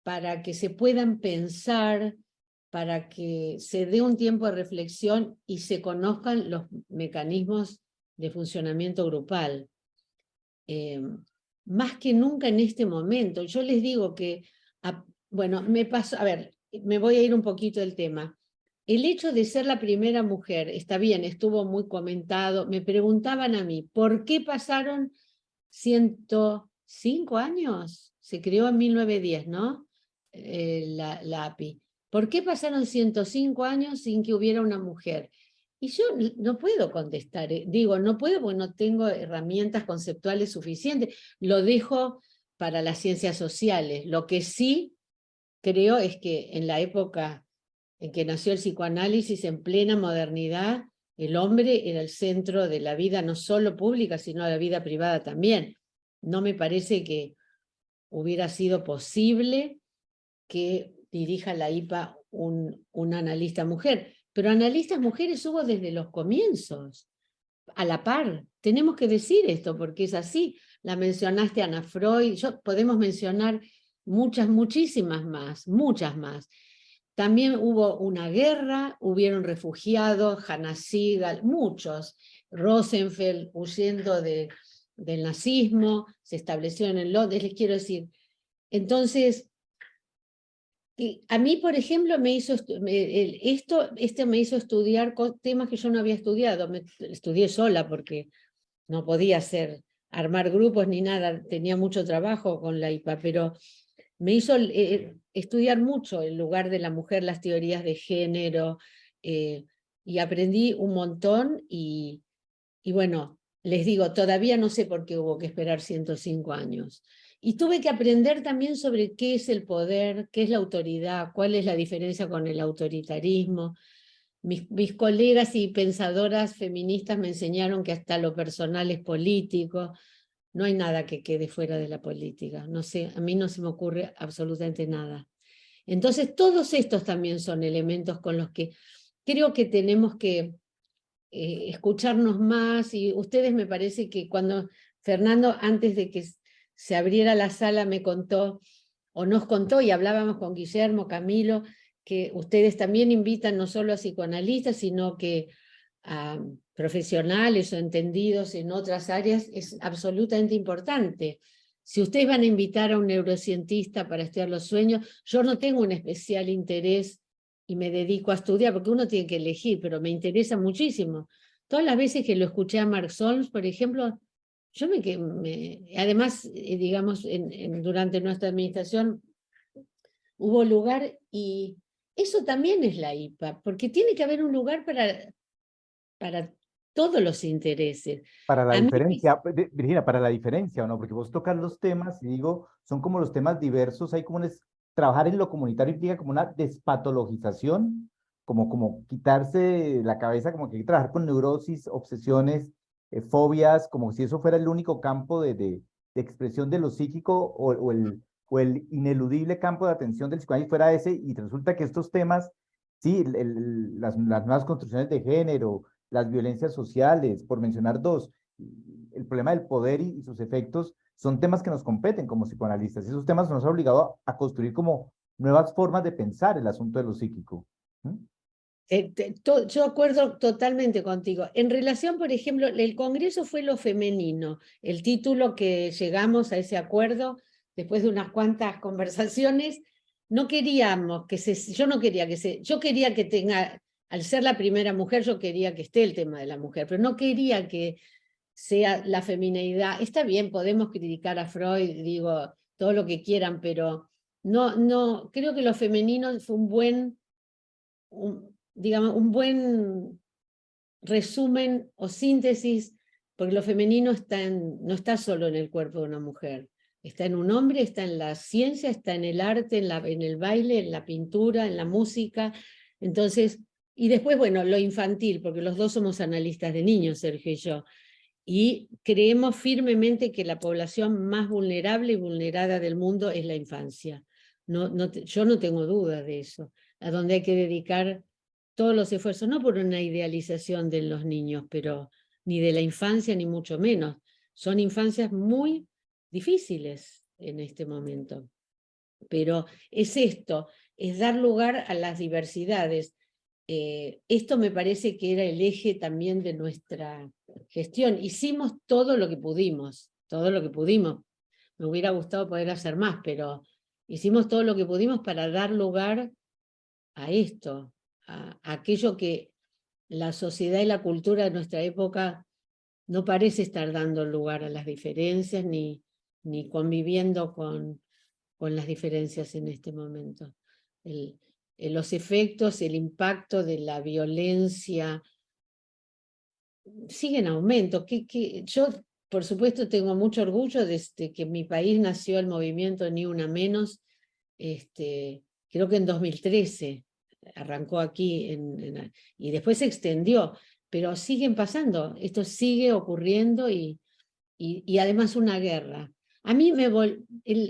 para que se puedan pensar, para que se dé un tiempo de reflexión y se conozcan los mecanismos de funcionamiento grupal. Más que nunca en este momento. Yo les digo que, bueno, me voy a ir un poquito del tema. El hecho de ser la primera mujer, está bien, estuvo muy comentado, me preguntaban a mí, ¿por qué pasaron 105 años? Se creó en 1910, ¿no? La API. ¿Por qué pasaron 105 años sin que hubiera una mujer? Y yo no puedo contestar, digo, no puedo porque no tengo herramientas conceptuales suficientes, lo dejo para las ciencias sociales. Lo que sí creo es que en la época en que nació el psicoanálisis, en plena modernidad, el hombre era el centro de la vida, no solo pública, sino de la vida privada también. No me parece que hubiera sido posible que dirija la IPA un analista mujer, pero analistas mujeres hubo desde los comienzos, a la par. Tenemos que decir esto porque es así. La mencionaste, Ana Freud, podemos mencionar muchísimas más, muchas más. También hubo una guerra, hubieron refugiados, Hannah Sigal, muchos. Rosenfeld huyendo del nazismo, se establecieron en Londres, les quiero decir. Entonces, a mí, por ejemplo, me hizo estudiar temas que yo no había estudiado. Estudié sola porque no podía armar grupos ni nada, tenía mucho trabajo con la IPA, pero me hizo estudiar mucho el lugar de la mujer, las teorías de género, y aprendí un montón, y bueno, les digo, todavía no sé por qué hubo que esperar 105 años. Y tuve que aprender también sobre qué es el poder, qué es la autoridad, cuál es la diferencia con el autoritarismo. Mis colegas y pensadoras feministas me enseñaron que hasta lo personal es político. No hay nada que quede fuera de la política. No sé, a mí no se me ocurre absolutamente nada. Entonces, todos estos también son elementos con los que creo que tenemos que escucharnos más. Y ustedes, me parece que cuando Fernando, antes de que se abriera la sala, me contó, o nos contó, y hablábamos con Guillermo, Camilo, que ustedes también invitan no solo a psicoanalistas, sino que a profesionales o entendidos en otras áreas, es absolutamente importante. Si ustedes van a invitar a un neurocientista para estudiar los sueños, yo no tengo un especial interés y me dedico a estudiar, porque uno tiene que elegir, pero me interesa muchísimo. Todas las veces que lo escuché a Mark Solms, por ejemplo, yo además, digamos, durante nuestra administración hubo lugar, y eso también es la IPA, porque tiene que haber un lugar para todos los intereses. Para la A mí, diferencia, Virginia, para la diferencia, ¿o no? Porque vos tocas los temas y digo, son como los temas diversos, hay como trabajar en lo comunitario implica como una despatologización, como quitarse la cabeza, como que hay que trabajar con neurosis, obsesiones, fobias, como si eso fuera el único campo de expresión de lo psíquico, o el ineludible campo de atención del psicoanálisis fuera ese, y resulta que estos temas, sí, las nuevas construcciones de género, las violencias sociales, por mencionar dos, el problema del poder y sus efectos, son temas que nos competen como psicoanalistas, y esos temas nos han obligado a construir como nuevas formas de pensar el asunto de lo psíquico. yo acuerdo totalmente contigo. En relación, por ejemplo, el Congreso fue lo femenino, el título que llegamos a ese acuerdo después de unas cuantas conversaciones, no queríamos que yo quería que tenga, al ser la primera mujer, yo quería que esté el tema de la mujer, pero no quería que sea la femineidad. Está bien, podemos criticar a Freud, digo, todo lo que quieran, pero no, creo que lo femenino fue digamos, un buen resumen o síntesis, porque lo femenino no está solo en el cuerpo de una mujer, está en un hombre, está en la ciencia, está en el arte, en el baile, en la pintura, en la música. Entonces, y después, bueno, lo infantil, porque los dos somos analistas de niños, Sergio y yo, y creemos firmemente que la población más vulnerable y vulnerada del mundo es la infancia. Yo no tengo duda de eso, a donde hay que dedicar todos los esfuerzos, no por una idealización de los niños, pero ni de la infancia, ni mucho menos. Son infancias muy difíciles en este momento. Pero es esto, es dar lugar a las diversidades. Esto me parece que era el eje también de nuestra gestión. Hicimos todo lo que pudimos, todo lo que pudimos. Me hubiera gustado poder hacer más, pero hicimos todo lo que pudimos para dar lugar a esto, a aquello que la sociedad y la cultura de nuestra época no parece estar dando lugar a las diferencias ni conviviendo con las diferencias en este momento. Los efectos, el impacto de la violencia sigue en aumento. Yo, por supuesto, tengo mucho orgullo de que en mi país nació el movimiento Ni Una Menos, creo que en 2013 arrancó aquí y después se extendió, pero siguen pasando, esto sigue ocurriendo y además una guerra. A mí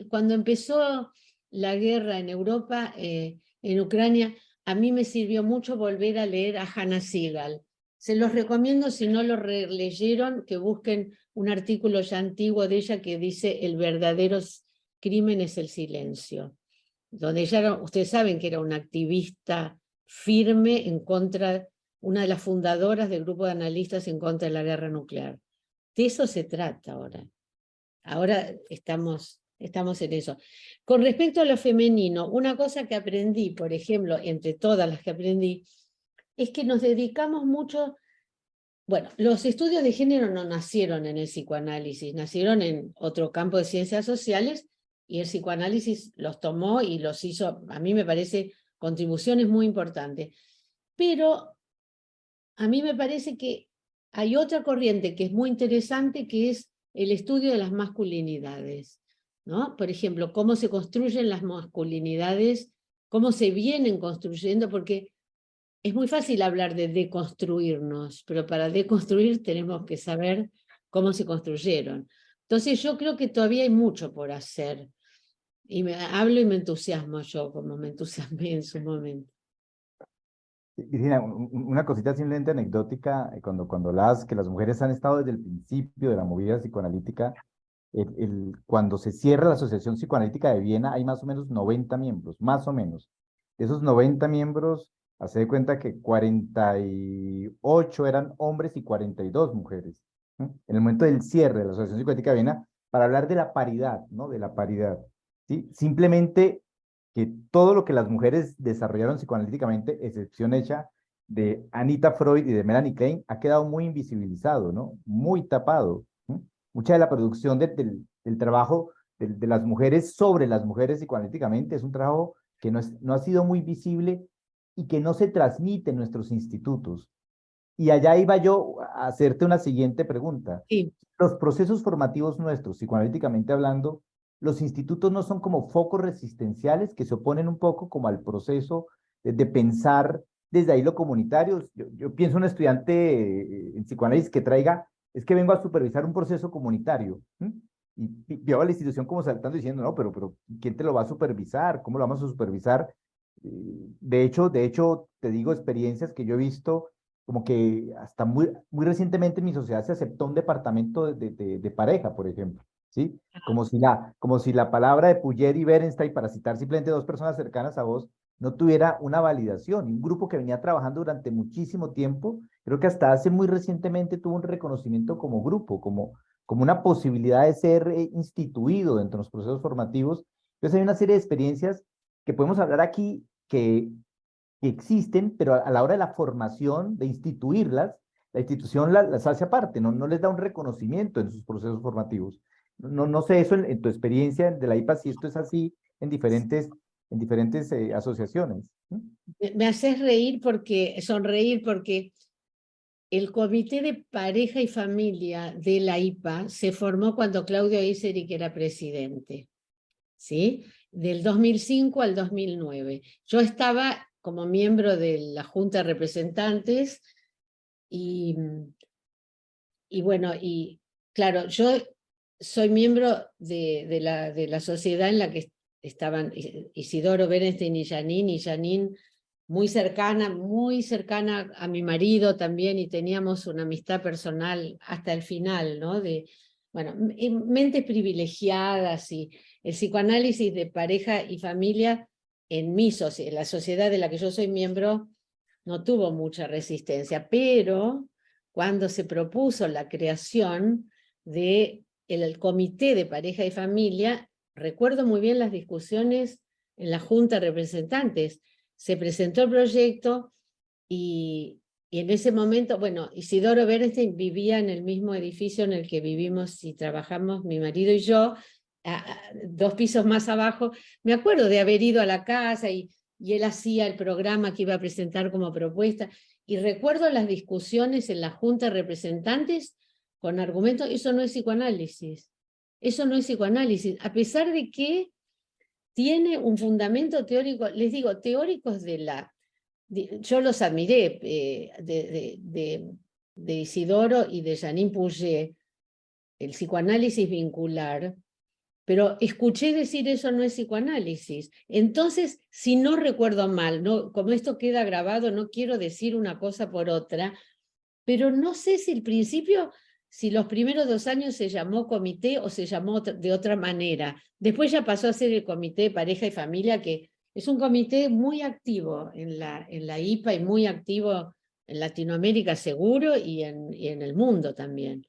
cuando empezó la guerra en Europa, en Ucrania, a mí me sirvió mucho volver a leer a Hannah Segal. Se los recomiendo, si no lo releyeron, que busquen un artículo ya antiguo de ella que dice el verdadero crimen es el silencio, donde ella, ustedes saben que era una activista firme en contra, una de las fundadoras del grupo de analistas en contra de la guerra nuclear. De eso se trata ahora. Ahora estamos en eso. Con respecto a lo femenino, una cosa que aprendí, por ejemplo, entre todas las que aprendí, es que nos dedicamos mucho. Bueno, los estudios de género no nacieron en el psicoanálisis, nacieron en otro campo de ciencias sociales, y el psicoanálisis los tomó y los hizo, a mí me parece, contribuciones muy importantes. Pero a mí me parece que hay otra corriente que es muy interesante, que es el estudio de las masculinidades, ¿no? Por ejemplo, cómo se construyen las masculinidades, cómo se vienen construyendo, porque es muy fácil hablar de deconstruirnos, pero para deconstruir tenemos que saber cómo se construyeron. Entonces yo creo que todavía hay mucho por hacer. Y hablo y me entusiasmo yo, como me entusiasmé en su momento. Virginia, una cosita simplemente anecdótica, cuando que las mujeres han estado desde el principio de la movida psicoanalítica, cuando se cierra la Asociación Psicoanalítica de Viena, hay más o menos 90 miembros, más o menos. De esos 90 miembros, hace de cuenta que 48 eran hombres y 42 mujeres, ¿no? En el momento del cierre de la Asociación Psicoanalítica de Viena, para hablar de la paridad, ¿no? De la paridad, ¿sí? Simplemente que todo lo que las mujeres desarrollaron psicoanalíticamente, excepción hecha de Anita Freud y de Melanie Klein, ha quedado muy invisibilizado, ¿no? Muy tapado, ¿no? Mucha de la producción del trabajo de las mujeres sobre las mujeres psicoanalíticamente es un trabajo que no ha sido muy visible y que no se transmite en nuestros institutos. Y allá iba yo a hacerte una siguiente pregunta. Sí. Los procesos formativos nuestros, psicoanalíticamente hablando, los institutos no son como focos resistenciales que se oponen un poco como al proceso de pensar desde ahí lo comunitario. Yo pienso un estudiante en psicoanálisis que traiga, es que vengo a supervisar un proceso comunitario, ¿m? Y veo a la institución como saltando diciendo, no, pero ¿quién te lo va a supervisar? ¿Cómo lo vamos a supervisar? De hecho, te digo experiencias que yo he visto, como que hasta muy recientemente en mi sociedad se aceptó un departamento de pareja, por ejemplo, ¿sí? Como si la palabra de Puget y Berenstein, para citar simplemente dos personas cercanas a vos, no tuviera una validación. Y un grupo que venía trabajando durante muchísimo tiempo, creo que hasta hace muy recientemente tuvo un reconocimiento como grupo, como una posibilidad de ser instituido dentro de los procesos formativos. Entonces hay una serie de experiencias que podemos hablar aquí que existen, pero a la hora de la formación, de instituirlas, la institución las hace aparte, no les da un reconocimiento en sus procesos formativos. No sé eso en tu experiencia de la IPA, si esto es así en diferentes asociaciones. Me haces sonreír porque el Comité de Pareja y Familia de la IPA se formó cuando Claudio Iseri era presidente, ¿sí? Del 2005 al 2009. Yo estaba como miembro de la Junta de Representantes y bueno, y claro, yo soy miembro de la sociedad en la que estaban Isidoro Berenstein y Janine muy cercana a mi marido también, y teníamos una amistad personal hasta el final, ¿no? Bueno, mentes privilegiadas, y el psicoanálisis de pareja y familia en la sociedad de la que yo soy miembro no tuvo mucha resistencia, pero cuando se propuso la creación del Comité de Pareja y Familia, recuerdo muy bien las discusiones en la Junta de Representantes. Se presentó el proyecto y en ese momento, bueno, Isidoro Berenstein vivía en el mismo edificio en el que vivimos y trabajamos mi marido y yo, 2 pisos más abajo. Me acuerdo de haber ido a la casa y él hacía el programa que iba a presentar como propuesta, y recuerdo las discusiones en la Junta de Representantes con argumentos: eso no es psicoanálisis, eso no es psicoanálisis, a pesar de que tiene un fundamento teórico. Les digo, teóricos yo los admiré, de Isidoro y de Janine Pouget, el psicoanálisis vincular, pero escuché decir eso no es psicoanálisis. Entonces, si no recuerdo mal, como esto queda grabado, no quiero decir una cosa por otra, pero no sé si los primeros 2 años se llamó comité o se llamó de otra manera. Después ya pasó a ser el Comité de Pareja y Familia, que es un comité muy activo en la IPA y muy activo en Latinoamérica seguro y en el mundo también.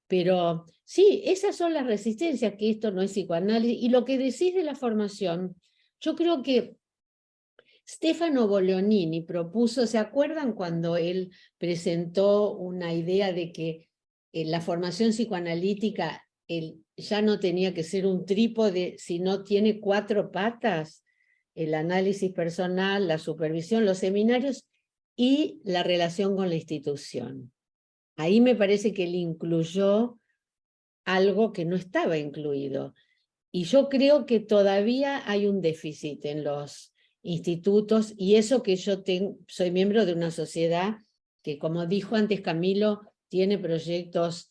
Pero sí, esas son las resistencias, que esto no es psicoanálisis. Y lo que decís de la formación, yo creo que Stefano Bolognini propuso, ¿se acuerdan cuando él presentó una idea de que la formación psicoanalítica ya no tenía que ser un trípode, sino tiene 4 patas? El análisis personal, la supervisión, los seminarios y la relación con la institución. Ahí me parece que él incluyó algo que no estaba incluido. Y yo creo que todavía hay un déficit en los institutos, y eso que yo soy miembro de una sociedad que, como dijo antes Camilo, tiene proyectos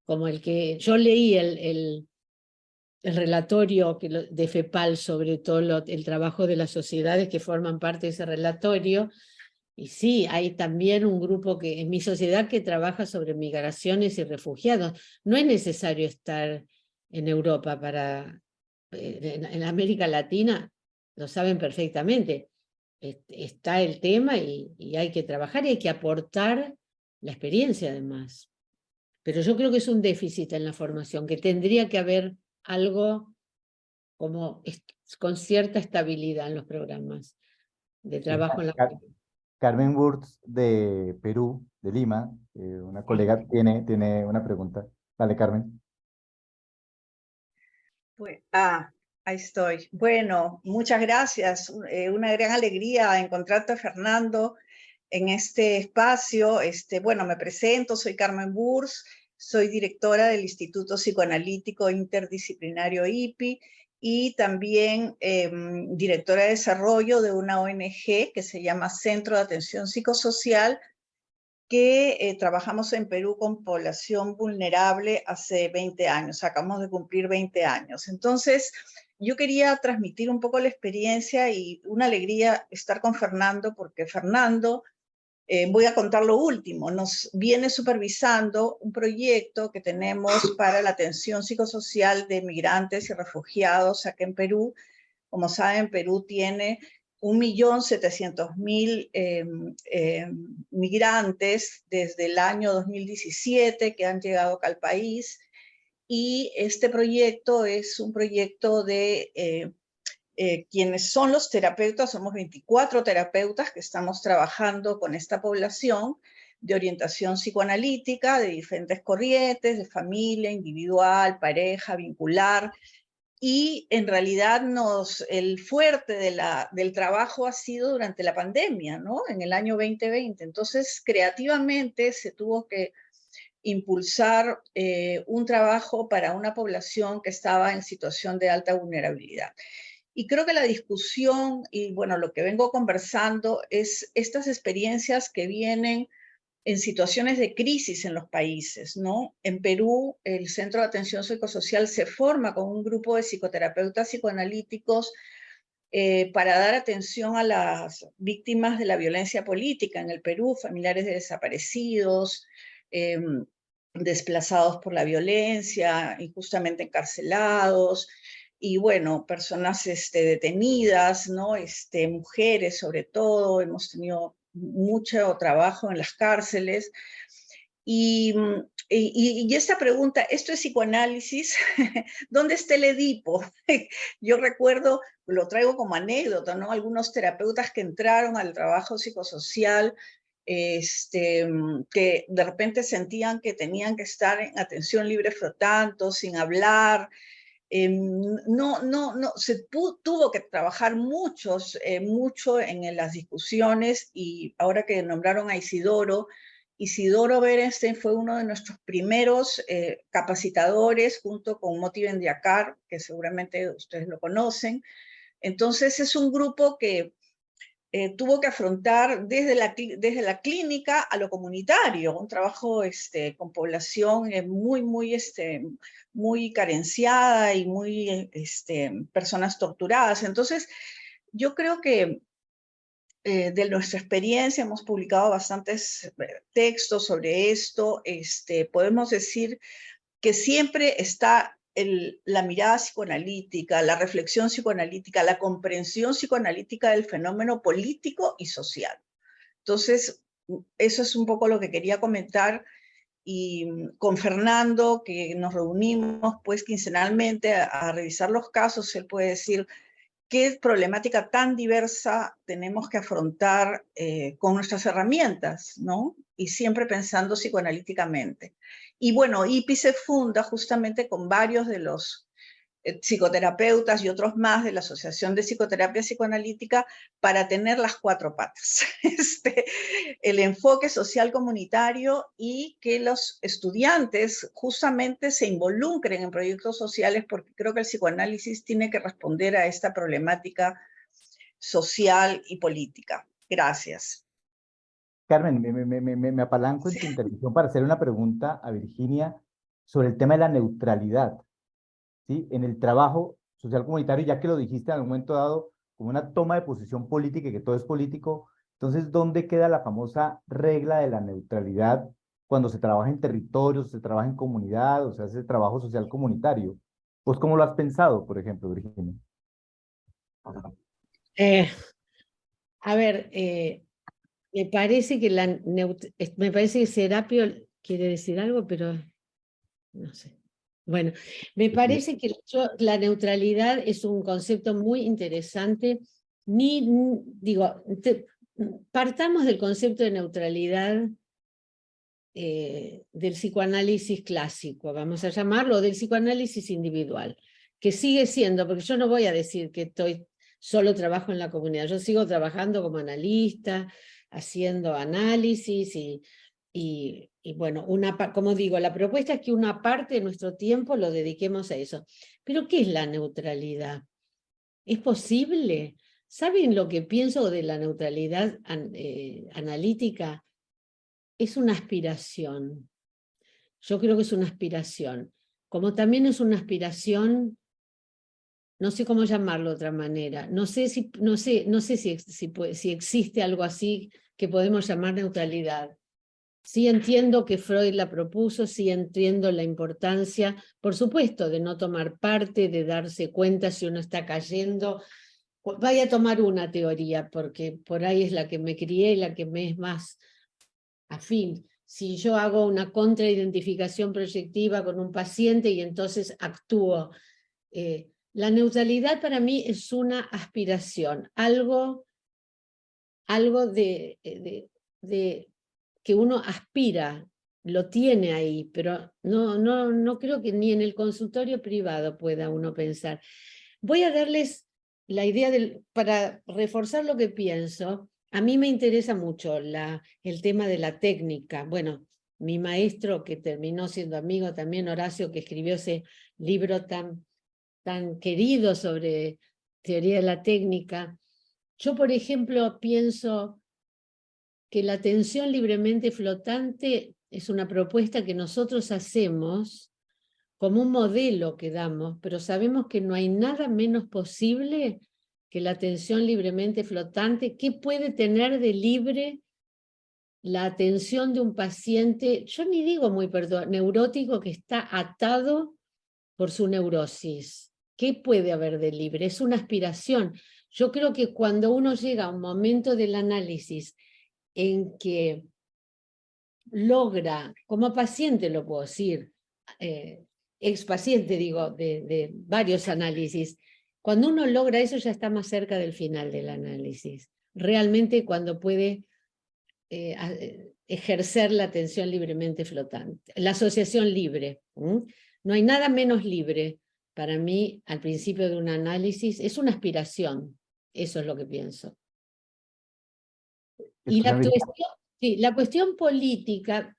como el que yo leí, el relatorio de FEPAL sobre todo el trabajo de las sociedades que forman parte de ese relatorio. Y sí, hay también un grupo en mi sociedad que trabaja sobre migraciones y refugiados. No es necesario estar en Europa en América Latina, lo saben perfectamente. Está el tema y hay que trabajar y hay que aportar la experiencia además. Pero yo creo que es un déficit en la formación, que tendría que haber algo como con cierta estabilidad en los programas de trabajo en la... Carmen Wurtz de Perú, de Lima, una colega, tiene una pregunta. Dale, Carmen. Pues, ahí estoy. Bueno, muchas gracias. Una gran alegría encontrarte, Fernando, en este espacio. Bueno, me presento, soy Carmen Wurtz, soy directora del Instituto Psicoanalítico Interdisciplinario IPI y también directora de desarrollo de una ONG que se llama Centro de Atención Psicosocial, que trabajamos en Perú con población vulnerable hace 20 años. Acabamos de cumplir 20 años. Entonces, yo quería transmitir un poco la experiencia y una alegría estar con Fernando, porque Fernando, voy a contar lo último, nos viene supervisando un proyecto que tenemos para la atención psicosocial de migrantes y refugiados acá en Perú. Como saben, Perú tiene 1.700.000 migrantes desde el año 2017 que han llegado acá al país, y este proyecto es un proyecto de quienes son los terapeutas. Somos 24 terapeutas que estamos trabajando con esta población de orientación psicoanalítica, de diferentes corrientes, de familia, individual, pareja, vincular, y en realidad el fuerte del trabajo ha sido durante la pandemia, ¿no? En el año 2020. Entonces, creativamente se tuvo que impulsar un trabajo para una población que estaba en situación de alta vulnerabilidad. Y creo que la discusión y, bueno, lo que vengo conversando es estas experiencias que vienen en situaciones de crisis en los países, ¿no? En Perú, el Centro de Atención Psicosocial se forma con un grupo de psicoterapeutas psicoanalíticos para dar atención a las víctimas de la violencia política en el Perú, familiares de desaparecidos, desplazados por la violencia, injustamente encarcelados, y bueno, personas detenidas, ¿no? Mujeres sobre todo. Hemos tenido mucho trabajo en las cárceles. Y esta pregunta, ¿esto es psicoanálisis? ¿Dónde está el Edipo? Yo recuerdo, lo traigo como anécdota, ¿no? Algunos terapeutas que entraron al trabajo psicosocial, que de repente sentían que tenían que estar en atención libre flotando, sin hablar. Se tuvo que trabajar mucho en las discusiones, y ahora que nombraron a Isidoro Berenstein fue uno de nuestros primeros capacitadores, junto con Moti Bendiacar, que seguramente ustedes lo conocen. Entonces es un grupo que tuvo que afrontar desde la clínica a lo comunitario, un trabajo con población muy carenciada y muy personas torturadas. Entonces, yo creo que de nuestra experiencia hemos publicado bastantes textos sobre esto. Podemos decir que siempre está la mirada psicoanalítica, la reflexión psicoanalítica, la comprensión psicoanalítica del fenómeno político y social. Entonces, eso es un poco lo que quería comentar. Y con Fernando, que nos reunimos pues quincenalmente a revisar los casos, él puede decir qué problemática tan diversa tenemos que afrontar con nuestras herramientas, ¿no? Y siempre pensando psicoanalíticamente. Y bueno, IPI se funda justamente con varios de los psicoterapeutas y otros más de la Asociación de Psicoterapia Psicoanalítica para tener las 4 patas. El enfoque social comunitario, y que los estudiantes justamente se involucren en proyectos sociales, porque creo que el psicoanálisis tiene que responder a esta problemática social y política. Gracias. Carmen, me apalanco en tu intervención para hacer una pregunta a Virginia sobre el tema de la neutralidad, ¿sí? En el trabajo social comunitario, ya que lo dijiste en algún momento dado, como una toma de posición política y que todo es político, entonces, ¿dónde queda la famosa regla de la neutralidad cuando se trabaja en territorios, se trabaja en comunidad, o se hace trabajo social comunitario? ¿Vos cómo lo has pensado, por ejemplo, Virginia? A ver, me parece que me parece que Serapio quiere decir algo, pero no sé. Bueno, me parece que la neutralidad es un concepto muy interesante. Partamos del concepto de neutralidad del psicoanálisis clásico, vamos a llamarlo, del psicoanálisis individual, que sigue siendo, porque yo no voy a decir que solo trabajo en la comunidad, yo sigo trabajando como analista, haciendo análisis y bueno, como digo, la propuesta es que una parte de nuestro tiempo lo dediquemos a eso. Pero ¿qué es la neutralidad? ¿Es posible? ¿Saben lo que pienso de la neutralidad analítica? Es una aspiración. Yo creo que es una aspiración. Como también es una aspiración, no sé cómo llamarlo de otra manera, no sé si existe algo así que podemos llamar neutralidad. Sí entiendo que Freud la propuso, sí entiendo la importancia, por supuesto, de no tomar parte, de darse cuenta si uno está cayendo. Voy a tomar una teoría, porque por ahí es la que me crié y la que me es más afín. si yo hago una contraidentificación proyectiva con un paciente y entonces actúo. La neutralidad para mí es una aspiración, algo de que uno aspira, lo tiene ahí, pero no creo que ni en el consultorio privado pueda uno pensar. Voy a darles la idea para reforzar lo que pienso. A mí me interesa mucho el tema de la técnica. Bueno, mi maestro, que terminó siendo amigo también, Horacio, que escribió ese libro tan querido sobre teoría de la técnica. Yo, por ejemplo, pienso que la atención libremente flotante es una propuesta que nosotros hacemos como un modelo que damos, pero sabemos que no hay nada menos posible que la atención libremente flotante. ¿Qué puede tener de libre la atención de un paciente? Yo ni digo muy neurótico, que está atado por su neurosis. ¿Qué puede haber de libre? Es una aspiración. Yo creo que cuando uno llega a un momento del análisis en que logra, como paciente lo puedo decir, ex paciente digo, de varios análisis, cuando uno logra eso ya está más cerca del final del análisis. Realmente cuando puede ejercer la atención libremente flotante, la asociación libre. No hay nada menos libre para mí al principio de un análisis, es una aspiración, eso es lo que pienso. Y la cuestión política,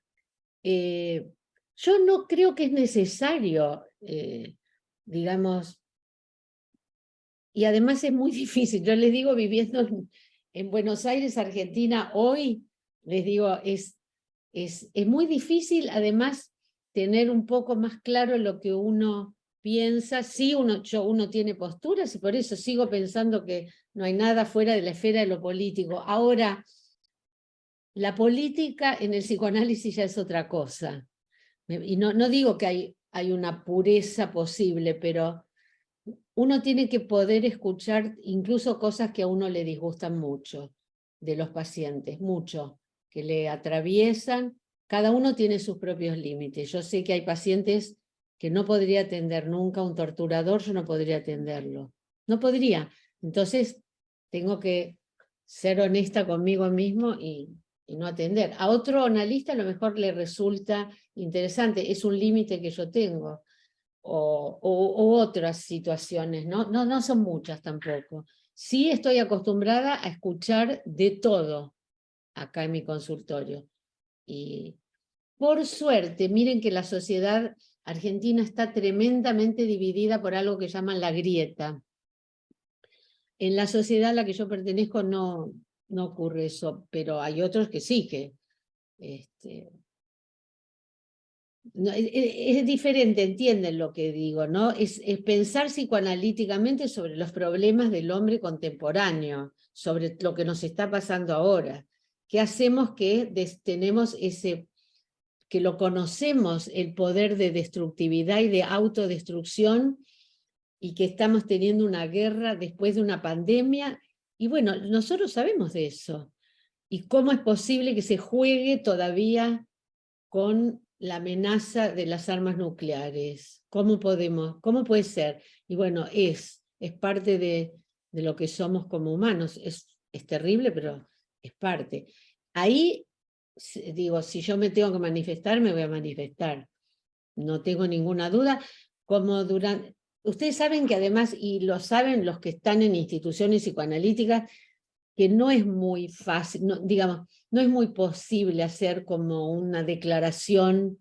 yo no creo que es necesario, digamos, y además es muy difícil. Yo les digo, viviendo en Buenos Aires, Argentina, hoy, les digo, es muy difícil, además, tener un poco más claro lo que uno piensa. Sí, uno tiene posturas y por eso sigo pensando que no hay nada fuera de la esfera de lo político. Ahora, la política en el psicoanálisis ya es otra cosa. Y no digo que hay una pureza posible, pero uno tiene que poder escuchar incluso cosas que a uno le disgustan mucho de los pacientes, mucho, que le atraviesan. Cada uno tiene sus propios límites. Yo sé que hay pacientes que no podría atender nunca, un torturador, yo no podría atenderlo. No podría. Entonces, tengo que ser honesta conmigo mismo y no atender. A otro analista a lo mejor le resulta interesante, es un límite que yo tengo. O otras situaciones, no son muchas tampoco. Sí estoy acostumbrada a escuchar de todo acá en mi consultorio. Y por suerte, miren que la sociedad argentina está tremendamente dividida por algo que llaman la grieta. En la sociedad a la que yo pertenezco no ocurre eso, pero hay otros que sí, que no, es diferente, entienden lo que digo, ¿no? Es pensar psicoanalíticamente sobre los problemas del hombre contemporáneo, sobre lo que nos está pasando ahora. ¿Qué hacemos que tenemos que lo conocemos, el poder de destructividad y de autodestrucción, y que estamos teniendo una guerra después de una pandemia? Y bueno, nosotros sabemos de eso. ¿Y cómo es posible que se juegue todavía con la amenaza de las armas nucleares? ¿Cómo puede ser? Y bueno, es parte de lo que somos como humanos. Es terrible, pero es parte. Ahí, digo, si yo me tengo que manifestar, me voy a manifestar. No tengo ninguna duda. Ustedes saben que además, y lo saben los que están en instituciones psicoanalíticas, que no es muy fácil, digamos, no es muy posible hacer como una declaración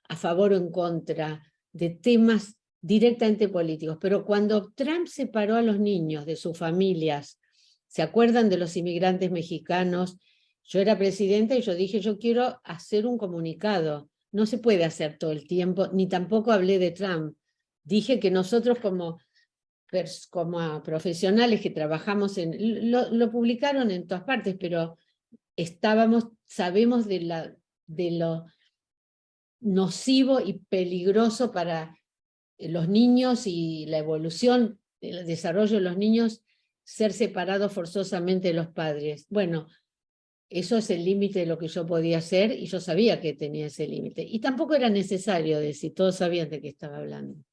a favor o en contra de temas directamente políticos. Pero cuando Trump separó a los niños de sus familias, ¿se acuerdan de los inmigrantes mexicanos? Yo era presidenta y yo dije, yo quiero hacer un comunicado. No se puede hacer todo el tiempo, ni tampoco hablé de Trump. Dije que nosotros como profesionales que trabajamos lo publicaron en todas partes, pero sabemos de lo nocivo y peligroso para los niños y la evolución, el desarrollo de los niños, ser separados forzosamente de los padres. Bueno, eso es el límite de lo que yo podía hacer y yo sabía que tenía ese límite. Y tampoco era necesario decir, todos sabían de qué estaba hablando.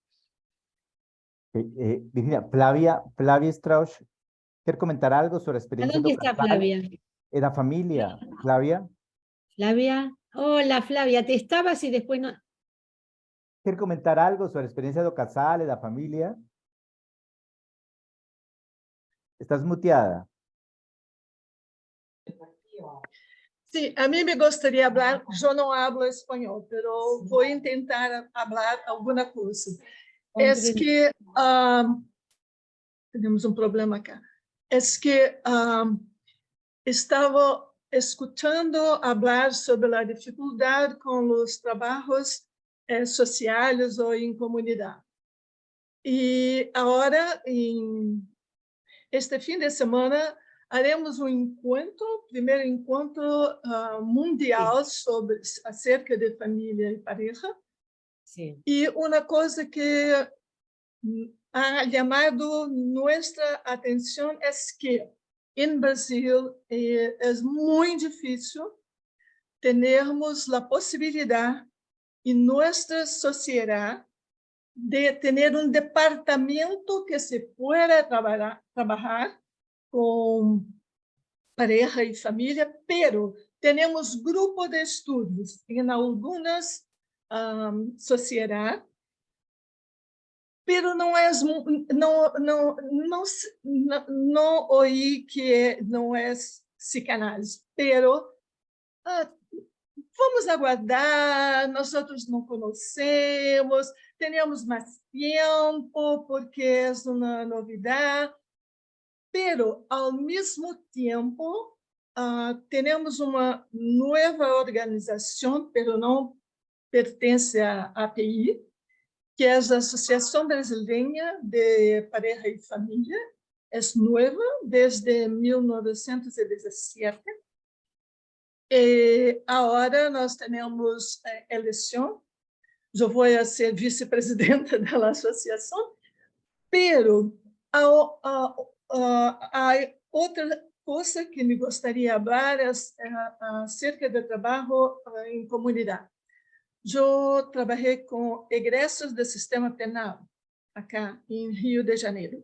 Virginia, Flavia Strauss, ¿quiere comentar algo sobre ¿A experiencia dónde está educacional Flavia? en la familia? Flavia, Flavia, hola Flavia, te estabas y después no. ¿quiere comentar algo sobre experiencia educacional en la familia? Estás muteada. Sí, a mí me gustaría hablar, yo no hablo español, pero voy a intentar hablar alguna cosa. Es que tenemos un problema acá. Es que estaba escuchando hablar sobre la dificultad con los trabajos sociales o en comunidad. Y ahora, este fin de semana, haremos um encontro, primeiro encontro mundial sobre, acerca de família e pareja. Sí. E uma coisa que ha chamado nossa atenção é que, em Brasil, é muito difícil termos a possibilidade, em nossa sociedade, de ter um departamento que se pueda trabalhar com pareja e família, pero temos grupo de estudos em algumas sociedades, pero não é não ouí que não é psicanálise, pero vamos aguardar, nós outros não conhecemos, temos mais tempo porque é uma novidade. Pero, ao mesmo tempo, temos uma nova organização, pero não pertence à API, que é a Associação Brasileira de Pareja e Família. É nova, desde 1917. E agora nós temos eleição. Eu vou ser vice-presidenta da associação, pero há outra coisa que me gostaria de falar acerca do trabalho em comunidade. Eu trabalhei com egressos do sistema penal, acá em Rio de Janeiro.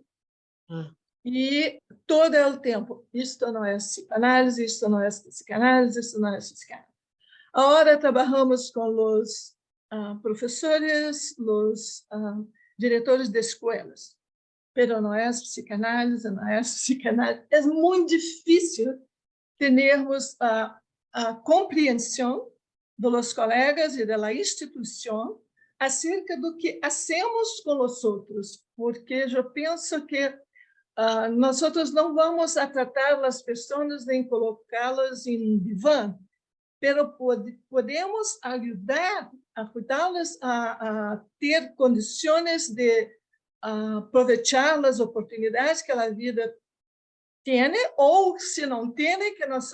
E todo o tempo, isto não é psicanálise, isto não é psicanálise, isto não é psicanálise. Agora trabalhamos com os professores, os diretores de escolas. Pero não é psicanálise, não é psicanálise. É muito difícil termos a compreensão dos colegas e da instituição acerca do que hacemos com os outros, porque eu penso que nós não vamos a tratar as pessoas nem colocá-las em divã, pero podemos ajudá-las a ter condições de aproveitar as oportunidades que a vida tem, ou, se não tem, que nós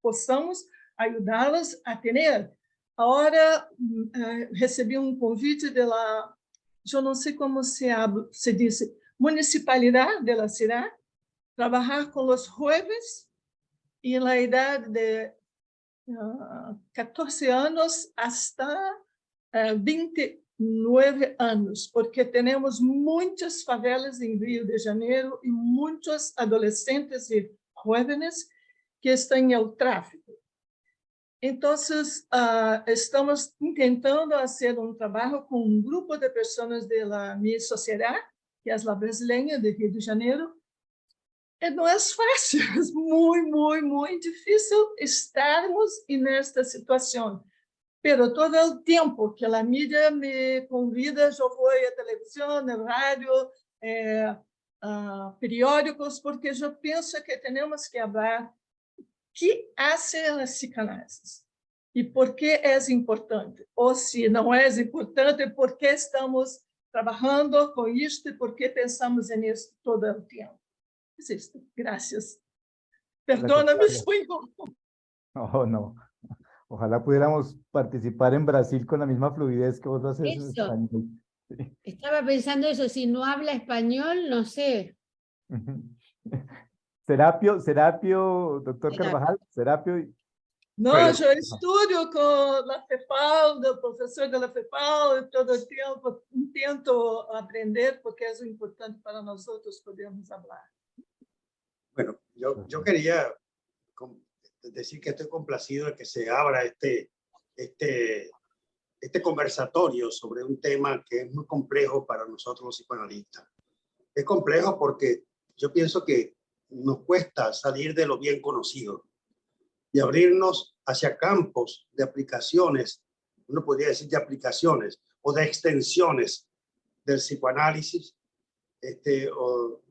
possamos ajudá-las a ter. Agora, recebi convite eu não sei como se diz, municipalidade da cidade, trabalhar com os jovens e na idade de 14 anos até 29 anos, porque temos muitas favelas em Rio de Janeiro e muitos adolescentes e jovens que estão no tráfico. Então, estamos tentando fazer trabalho com grupo de pessoas da minha sociedade, que é a brasileira de Rio de Janeiro. E não é fácil, é muito difícil estarmos nesta situação. Pero todo o tempo que a mídia me convida, eu vou à televisão, na rádio, periódicos, porque eu penso que temos que falar o que fazem as psicanálises e por que é importante. Ou se não é importante, por que estamos trabalhando com isto e por que pensamos nisso todo o tempo. Existe. Graças. Perdona-me, espanhol. Oh, no. Ojalá pudiéramos participar en Brasil con la misma fluidez que vos lo haces en Eso. español. Sí. Estaba pensando eso, si no habla español, no sé. Serapio, doctor Serapio. Carvajal, Serapio. Não, Bueno. eu estudo com a FEPAL, do professor da FEPAL, e todo o tempo tento aprender, porque é importante para nós outros podermos falar. Bueno, yo quería decir que estoy complacido de que se abra este conversatorio sobre un tema que es muy complejo para nosotros los psicoanalistas. Es complejo porque yo pienso que nos cuesta salir de lo bien conocido y abrirnos hacia campos de aplicaciones, uno podría decir de aplicaciones o de extensiones del psicoanálisis, o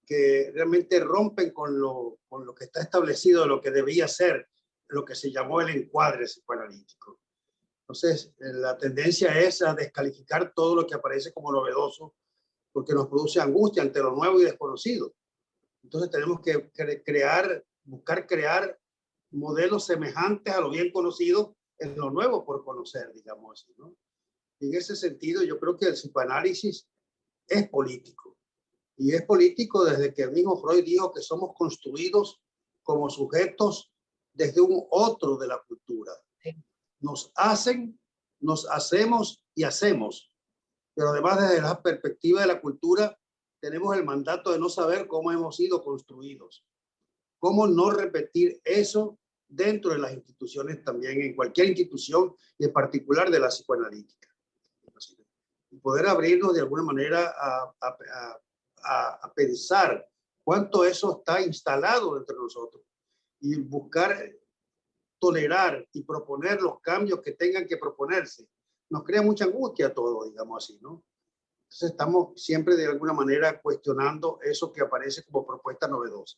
que realmente rompen con lo que está establecido de lo que debía ser lo que se llamó el encuadre psicoanalítico. Entonces, la tendencia es a descalificar todo lo que aparece como novedoso porque nos produce angustia ante lo nuevo y desconocido. Entonces tenemos que buscar crear modelos semejantes a lo bien conocido en lo nuevo por conocer, digamos así, ¿no? Y en ese sentido, yo creo que el psicoanálisis es político. Y es político desde que el mismo Freud dijo que somos construidos como sujetos desde un otro de la cultura. Nos hacen, nos hacemos y hacemos. Pero además desde la perspectiva de la cultura tenemos el mandato de no saber cómo hemos sido construidos. Cómo no repetir eso dentro de las instituciones también, en cualquier institución y en particular de la psicoanalítica. Y poder abrirnos de alguna manera a pensar cuánto eso está instalado entre nosotros y buscar tolerar y proponer los cambios que tengan que proponerse. Nos crea mucha angustia todo, digamos así, ¿no? Entonces estamos siempre de alguna manera cuestionando eso que aparece como propuesta novedosa.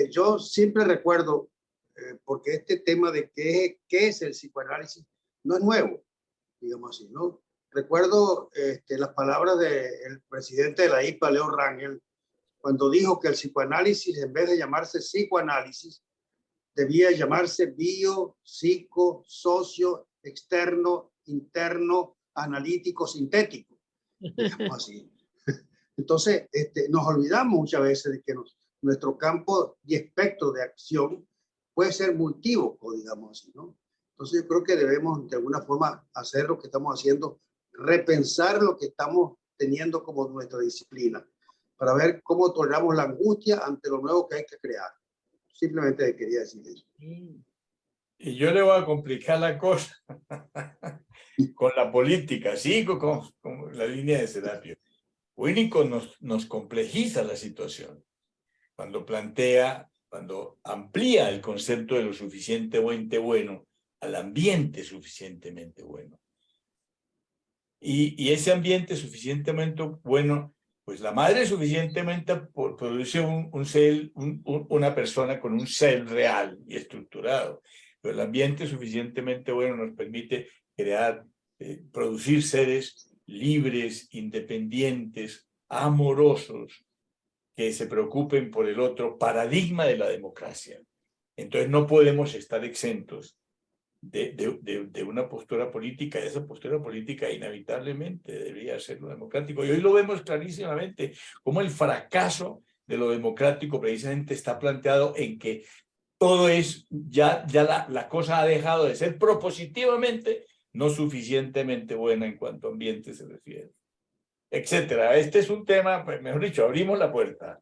Yo siempre recuerdo, porque este tema de qué es el psicoanálisis no es nuevo, digamos así, ¿no? Recuerdo las palabras del presidente de la IPA, Leo Rangel, cuando dijo que el psicoanálisis, en vez de llamarse psicoanálisis, debía llamarse bio, psico, socio, externo, interno, analítico, sintético, digamos así. Entonces, nos olvidamos muchas veces de que nuestro campo y espectro de acción puede ser multívoco, digamos así, ¿no? Entonces, yo creo que debemos de alguna forma hacer lo que estamos haciendo, repensar lo que estamos teniendo como nuestra disciplina, para ver cómo toleramos la angustia ante lo nuevo que hay que crear. Simplemente quería decir eso. Y yo le voy a complicar la cosa con la política, sigo con la línea de Serapio. Winnicott nos complejiza la situación cuando amplía el concepto de lo suficientemente bueno al ambiente suficientemente bueno. Y ese ambiente suficientemente bueno, pues la madre suficientemente produce una persona con un ser real y estructurado. Pero el ambiente suficientemente bueno nos permite producir seres libres, independientes, amorosos, que se preocupen por el otro, paradigma de la democracia. Entonces no podemos estar exentos de una postura política, y esa postura política inevitablemente debería ser lo democrático. Y hoy lo vemos clarísimamente, cómo el fracaso de lo democrático precisamente está planteado en que todo es, ya la cosa ha dejado de ser propositivamente no suficientemente buena en cuanto a ambiente se refiere, etcétera. Este es un tema, mejor dicho, abrimos la puerta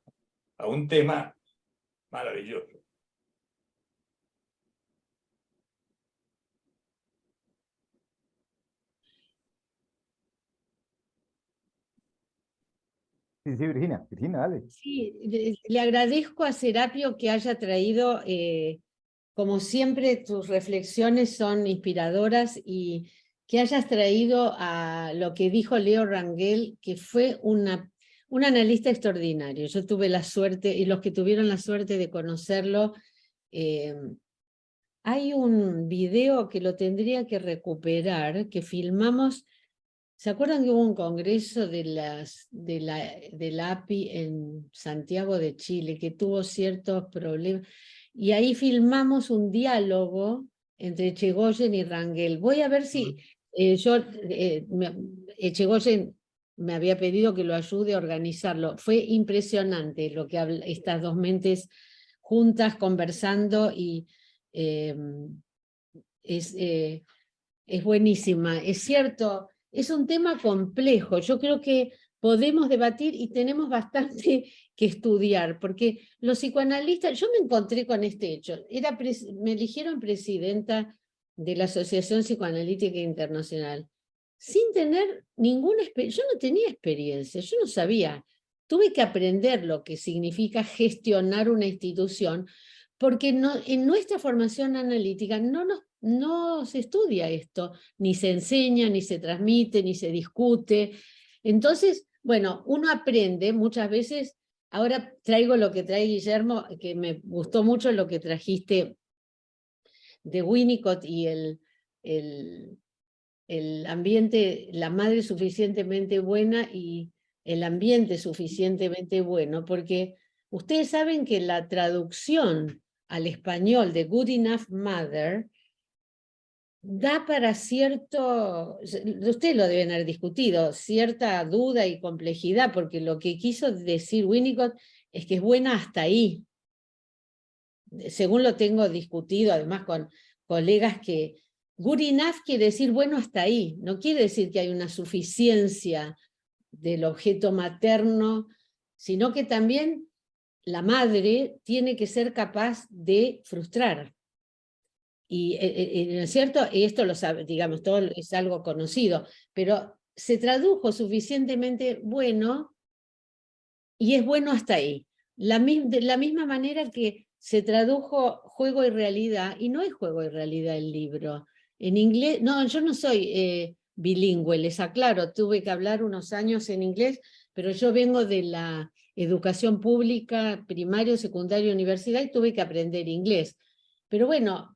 a un tema maravilloso. Sí, Virginia, dale. Sí, le agradezco a Serapio que haya traído, como siempre, tus reflexiones son inspiradoras y que hayas traído a lo que dijo Leo Rangel, que fue un analista extraordinario. Yo tuve la suerte, y los que tuvieron la suerte de conocerlo, hay un video que lo tendría que recuperar, que filmamos. ¿Se acuerdan que hubo un congreso de la API en Santiago de Chile que tuvo ciertos problemas? Y ahí filmamos un diálogo entre Echegoyen y Rangel. Voy a ver si Echegoyen me había pedido que lo ayude a organizarlo. Fue impresionante lo que estas dos mentes juntas conversando y es buenísima. Es cierto, es un tema complejo. Yo creo que podemos debatir y tenemos bastante que estudiar, porque los psicoanalistas, yo me encontré con este hecho, me eligieron presidenta de la Asociación Psicoanalítica Internacional, sin tener ninguna experiencia. Yo no tenía experiencia, yo no sabía. Tuve que aprender lo que significa gestionar una institución, porque en nuestra formación analítica no se estudia esto, ni se enseña, ni se transmite, ni se discute. Entonces, bueno, uno aprende muchas veces. Ahora traigo lo que trae Guillermo, que me gustó mucho lo que trajiste de Winnicott y el ambiente, la madre suficientemente buena y el ambiente suficientemente bueno, porque ustedes saben que la traducción al español de Good Enough Mother da para cierto, ustedes lo deben haber discutido, cierta duda y complejidad, porque lo que quiso decir Winnicott es que es buena hasta ahí. Según lo tengo discutido, además con colegas, que good enough quiere decir bueno hasta ahí, no quiere decir que hay una suficiencia del objeto materno, sino que también la madre tiene que ser capaz de frustrar. Y ¿no es cierto? Esto lo sabe, digamos, todo es algo conocido, pero se tradujo suficientemente bueno y es bueno hasta ahí. De la misma manera que se tradujo juego y realidad, y no es juego y realidad el libro. En inglés, no, yo no soy bilingüe, les aclaro, tuve que hablar unos años en inglés, pero yo vengo de la educación pública, primario, secundario, universidad, y tuve que aprender inglés. Pero bueno,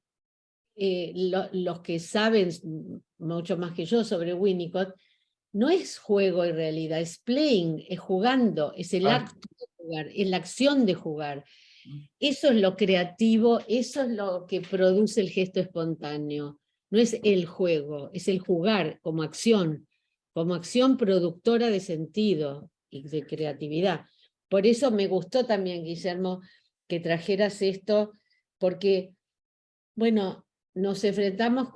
los que saben mucho más que yo sobre Winnicott, no es juego y realidad, es playing, es jugando, es el acto de jugar, es la acción de jugar. Eso es lo creativo, eso es lo que produce el gesto espontáneo. No es el juego, es el jugar como acción productora de sentido y de creatividad. Por eso me gustó también, Guillermo, que trajeras esto, porque, bueno, nos tenemos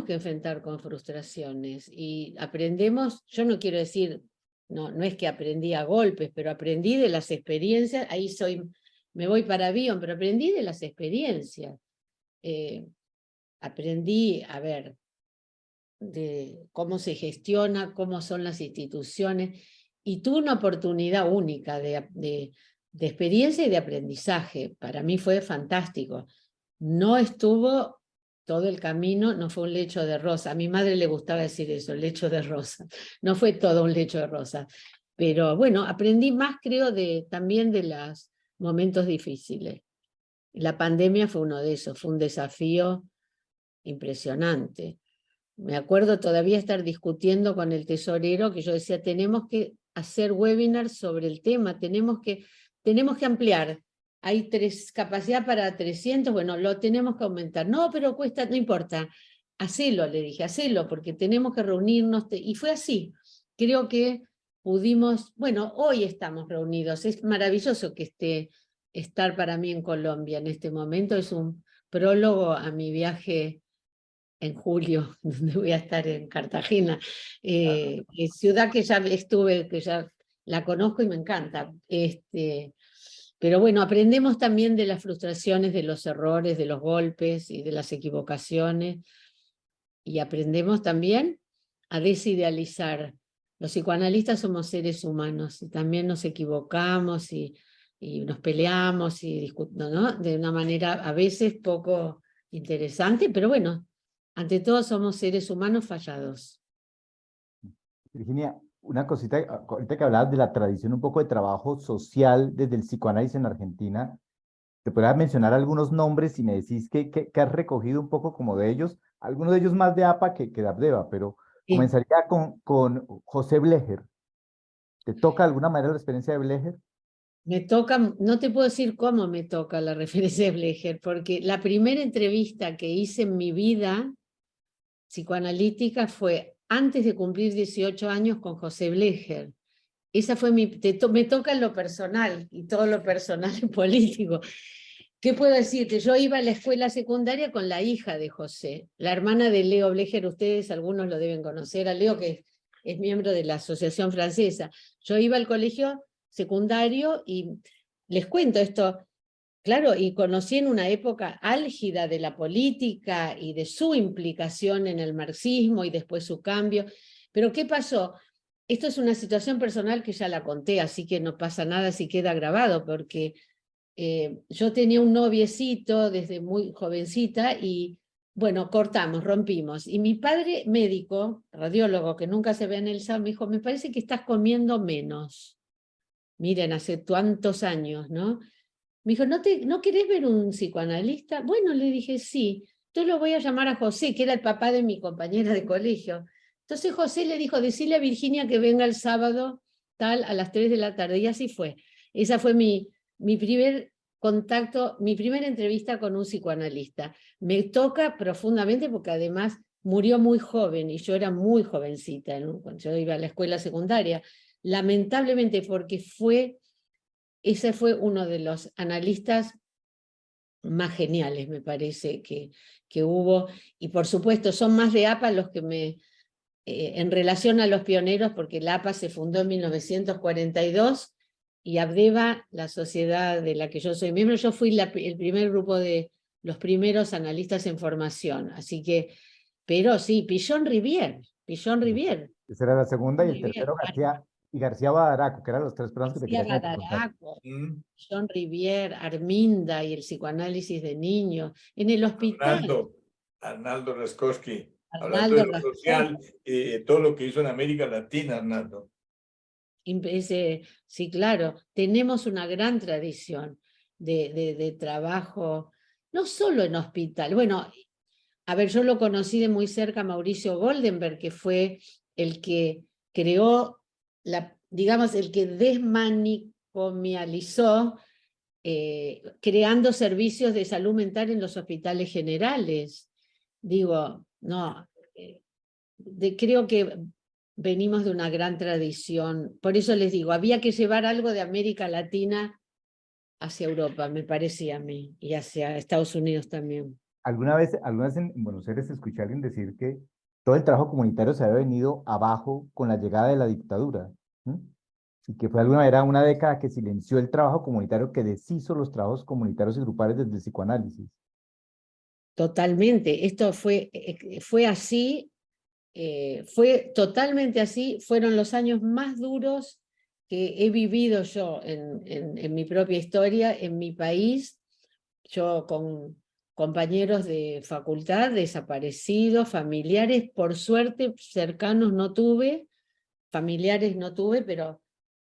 que enfrentar con frustraciones y aprendemos. Yo no quiero decir, no es que aprendí a golpes, pero aprendí de las experiencias. Ahí me voy para Bion, pero aprendí de las experiencias. Aprendí a ver de cómo se gestiona, cómo son las instituciones, y tuve una oportunidad única de experiencia y de aprendizaje. Para mí fue fantástico. No estuvo todo el camino, no fue un lecho de rosa. A mi madre le gustaba decir eso, lecho de rosa. No fue todo un lecho de rosa. Pero bueno, aprendí más, creo, también de los momentos difíciles. La pandemia fue uno de esos, fue un desafío impresionante. Me acuerdo todavía estar discutiendo con el tesorero, que yo decía, tenemos que hacer webinars sobre el tema, tenemos que ampliar. Hay capacidad para 300, bueno, lo tenemos que aumentar. No, pero cuesta, no importa. Hacelo, le dije, hacelo, porque tenemos que reunirnos. Y fue así. Creo que pudimos, bueno, hoy estamos reunidos. Es maravilloso que estar para mí en Colombia en este momento. Es un prólogo a mi viaje en julio, donde voy a estar en Cartagena. Ciudad que ya estuve, que ya la conozco y me encanta. Pero bueno, aprendemos también de las frustraciones, de los errores, de los golpes y de las equivocaciones, y aprendemos también a desidealizar. Los psicoanalistas somos seres humanos y también nos equivocamos y nos peleamos y discutimos, ¿no? De una manera a veces poco interesante, pero bueno, ante todo somos seres humanos fallados. Virginia, una cosita, ahorita que hablabas de la tradición un poco de trabajo social desde el psicoanálisis en Argentina, te podría mencionar algunos nombres y me decís que has recogido un poco como de ellos, algunos de ellos más de APA que de Abdeva, pero Sí. comenzaría con José Blecher. ¿Te toca de alguna manera la experiencia de Blecher? Me toca, no te puedo decir cómo me toca la referencia de Blecher, porque la primera entrevista que hice en mi vida psicoanalítica fue antes de cumplir 18 años con José Blecher. Esa fue me toca en lo personal, y todo lo personal es político. ¿Qué puedo decirte? Yo iba a la escuela secundaria con la hija de José, la hermana de Leo Blecher. Ustedes algunos lo deben conocer, a Leo, que es miembro de la Asociación Francesa. Yo iba al colegio secundario y les cuento esto, claro, y conocí en una época álgida de la política y de su implicación en el marxismo y después su cambio. Pero ¿qué pasó? Esto es una situación personal que ya la conté, así que no pasa nada si queda grabado, porque yo tenía un noviecito desde muy jovencita y, bueno, cortamos, rompimos. Y mi padre, médico, radiólogo, que nunca se ve en el SAM, me dijo, me parece que estás comiendo menos. Miren, hace tantos años, ¿no? Me dijo, ¿no querés ver un psicoanalista? Bueno, le dije, sí. Entonces lo voy a llamar a José, que era el papá de mi compañera de colegio. Entonces José le dijo, decile a Virginia que venga el sábado, tal, a las 3 de la tarde. Y así fue. Esa fue mi primer contacto, mi primera entrevista con un psicoanalista. Me toca profundamente porque además murió muy joven y yo era muy jovencita, ¿no? Cuando yo iba a la escuela secundaria. Lamentablemente porque ese fue uno de los analistas más geniales, me parece, que hubo. Y por supuesto, son más de APA los que en relación a los pioneros, porque la APA se fundó en 1942 y Abdeva, la sociedad de la que yo soy miembro, yo fui el primer grupo de los primeros analistas en formación. Así que, pero sí, Pichon Rivière. Esa era la segunda, y el tercero García Badaraco, que eran los tres personas que te García quería como preguntar. Badaraco, John Rivière, Arminda y el psicoanálisis de niños. En el hospital. Arnaldo Raskowski, hablando Arnaldo de lo social y todo lo que hizo en América Latina, Arnaldo. Sí, claro, tenemos una gran tradición de trabajo, no solo en hospital. Bueno, a ver, yo lo conocí de muy cerca a Mauricio Goldenberg, que fue el que creó, digamos, el que desmanicomializó, creando servicios de salud mental en los hospitales generales. Digo, no, creo que venimos de una gran tradición. Por eso les digo, había que llevar algo de América Latina hacia Europa, me parecía a mí, y hacia Estados Unidos también. ¿Alguna vez en Buenos Aires escuché a alguien decir que todo el trabajo comunitario se había venido abajo con la llegada de la dictadura? ¿Mm? Y que fue alguna manera una década que silenció el trabajo comunitario, que deshizo los trabajos comunitarios y grupales desde el psicoanálisis. Totalmente, esto fue así, fue totalmente así. Fueron los años más duros que he vivido yo en mi propia historia, en mi país. Yo con compañeros de facultad desaparecidos, familiares, por suerte cercanos no tuve, familiares no tuve, pero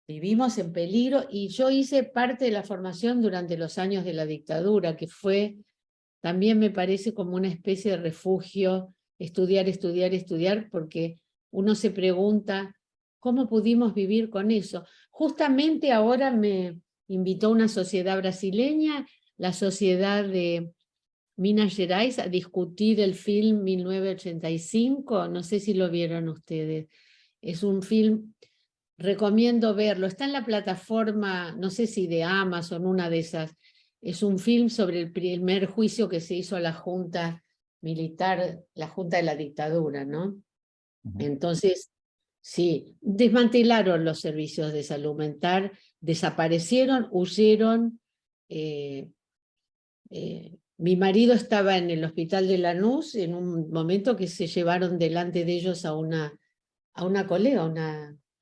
vivimos en peligro. Y yo hice parte de la formación durante los años de la dictadura, que fue, también me parece, como una especie de refugio, estudiar, porque uno se pregunta, ¿cómo pudimos vivir con eso? Justamente ahora me invitó una sociedad brasileña, la sociedad de Minas Gerais, a discutir el film 1985, no sé si lo vieron ustedes. Es un film, recomiendo verlo, está en la plataforma, no sé si de Amazon, una de esas. Es un film sobre el primer juicio que se hizo a la junta militar, la junta de la dictadura, ¿no? Entonces, sí, desmantelaron los servicios de salud mental, desaparecieron, huyeron. Mi marido estaba en el hospital de Lanús en un momento que se llevaron delante de ellos a una colega,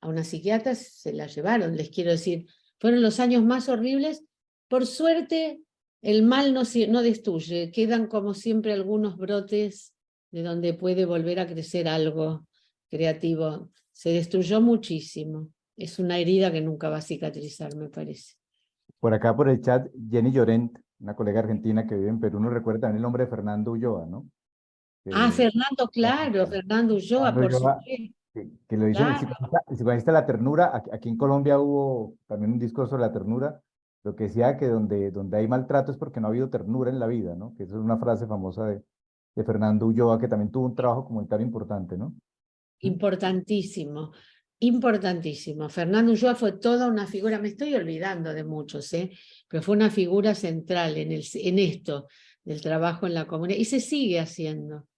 a una psiquiatra, se la llevaron. Les quiero decir, fueron los años más horribles. Por suerte, el mal no destruye, quedan como siempre algunos brotes de donde puede volver a crecer algo creativo. Se destruyó muchísimo. Es una herida que nunca va a cicatrizar, me parece. Por acá, por el chat, Jenny Llorent, una colega argentina que vive en Perú, nos recuerda también el nombre de Fernando Ulloa, ¿no? Fernando, claro, Fernando Ulloa, por supuesto. Que lo dice Claro. el psicoanalista La Ternura. Aquí en Colombia hubo también un discurso sobre la ternura, lo que decía que donde hay maltrato es porque no ha habido ternura en la vida, ¿no? Que esa es una frase famosa de Fernando Ulloa, que también tuvo un trabajo comunitario importante, ¿no? Importantísimo, importantísimo. Fernando Ulloa fue toda una figura, me estoy olvidando de muchos, pero fue una figura central en esto del trabajo en la comunidad y se sigue haciendo.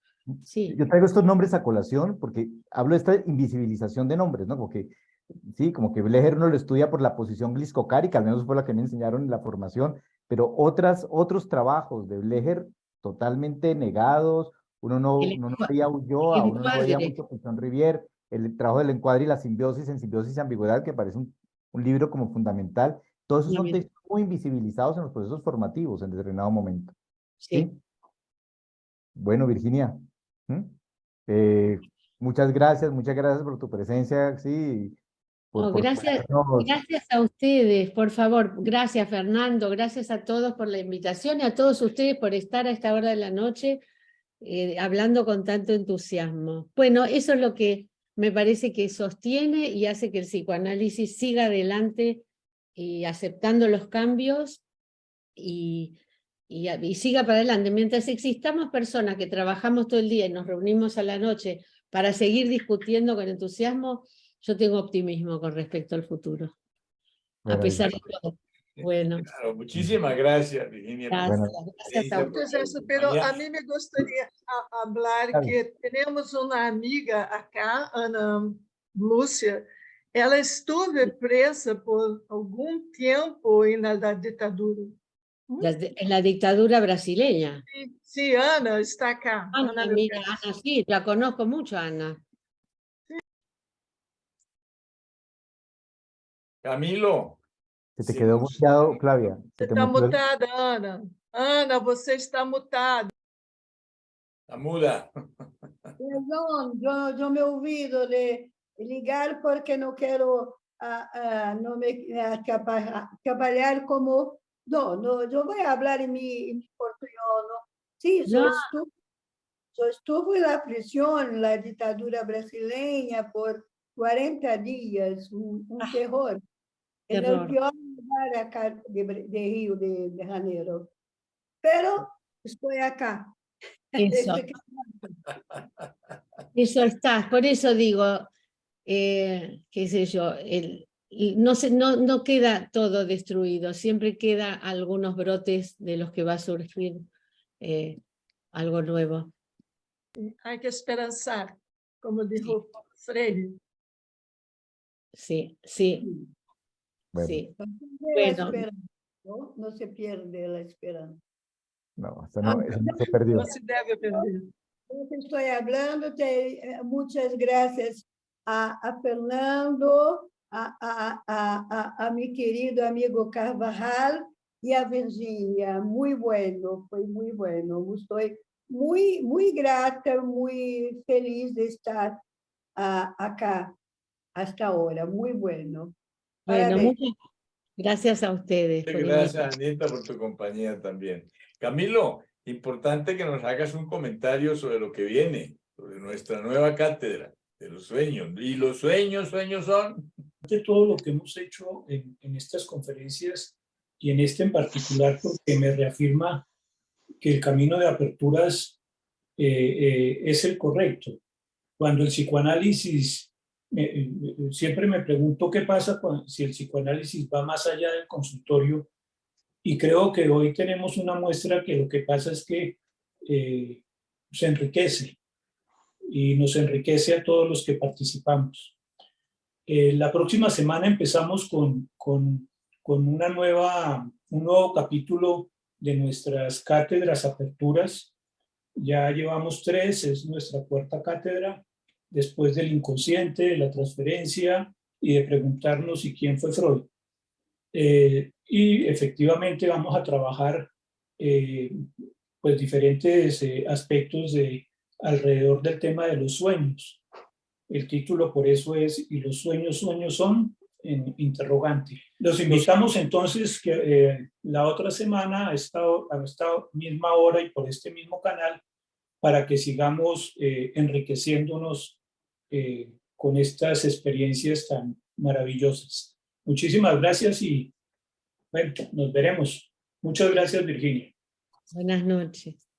Sí. Yo traigo estos nombres a colación porque hablo de esta invisibilización de nombres, ¿no? Como que, sí, como que Blecher uno lo estudia por la posición gliscocárica, al menos fue la que me enseñaron en la formación, pero otros trabajos de Blecher totalmente negados, uno no veía a Ulloa, uno no veía mucho a Poisson Rivière, el trabajo del encuadre y la simbiosis en simbiosis y ambigüedad, que parece un libro como fundamental. Todos esos son textos muy invisibilizados en los procesos formativos en determinado momento. ¿Sí? Bueno, Virginia, muchas gracias por tu presencia, sí. Gracias a ustedes, por favor. Gracias, Fernando. Gracias a todos por la invitación y a todos ustedes por estar a esta hora de la noche hablando con tanto entusiasmo. Bueno, eso es lo que me parece que sostiene y hace que el psicoanálisis siga adelante y aceptando los cambios y siga para adelante. Mientras existamos personas que trabajamos todo el día y nos reunimos a la noche para seguir discutiendo con entusiasmo, yo tengo optimismo con respecto al futuro. A pesar de todo. Bueno. Claro, muchísimas gracias, Virginia. Gracias a ustedes. Pero a mí me gustaría hablar que tenemos una amiga acá, Ana Lúcia. Ela estuvo presa por algún tiempo en la dictadura. En la dictadura brasileña. Sí, Ana está acá. Ana, mira, Ana, sí, la conozco mucho, Ana. Sí. Camilo. Se te quedó muteado, Flavia. Você está mutada, Ana. Ana, você está mutada. Está muda. Perdón, yo me olvido de ligar porque no quiero no me atrapalhar como... No, yo voy a hablar en mi portugués. Sí, yo estuve en la prisión, en la dictadura brasileña por 40 días, un terror. En el peor lugar acá de Río de Janeiro. Pero estoy acá. Eso está, por eso digo, qué sé yo, no queda todo destruido, siempre queda algunos brotes de los que va a surgir algo nuevo. Hay que esperanzar, como dijo Freire. Sí, sí. Bueno. Sí. No se pierde la esperanza. No, eso no se perdió. No se debe perder. Estoy hablando, muchas gracias a Fernando, a mi querido amigo Carvajal y a Virginia. Muy bueno, fue muy bueno. Estoy muy grata, muy feliz de estar acá hasta ahora. Muy bueno. Bueno, muchas gracias a ustedes. Gracias, Anita, por tu compañía también. Camilo, importante que nos hagas un comentario sobre lo que viene, sobre nuestra nueva cátedra de los sueños. ¿Y los sueños son? De todo lo que hemos hecho en estas conferencias y en este en particular, porque me reafirma que el camino de aperturas es el correcto. Cuando el psicoanálisis, siempre me pregunto qué pasa si el psicoanálisis va más allá del consultorio, y creo que hoy tenemos una muestra que lo que pasa es que se enriquece y nos enriquece a todos los que participamos. La próxima semana empezamos con un nuevo capítulo de nuestras cátedras aperturas. Ya llevamos 3, es nuestra 4ª cátedra, después del inconsciente, de la transferencia y de preguntarnos si quién fue Freud. Y efectivamente vamos a trabajar pues diferentes aspectos alrededor del tema de los sueños. El título por eso es ¿y los sueños son? En interrogante. Los invitamos entonces que la otra semana a esta misma hora y por este mismo canal para que sigamos enriqueciéndonos con estas experiencias tan maravillosas. Muchísimas gracias y bueno, nos veremos. Muchas gracias, Virginia. Buenas noches.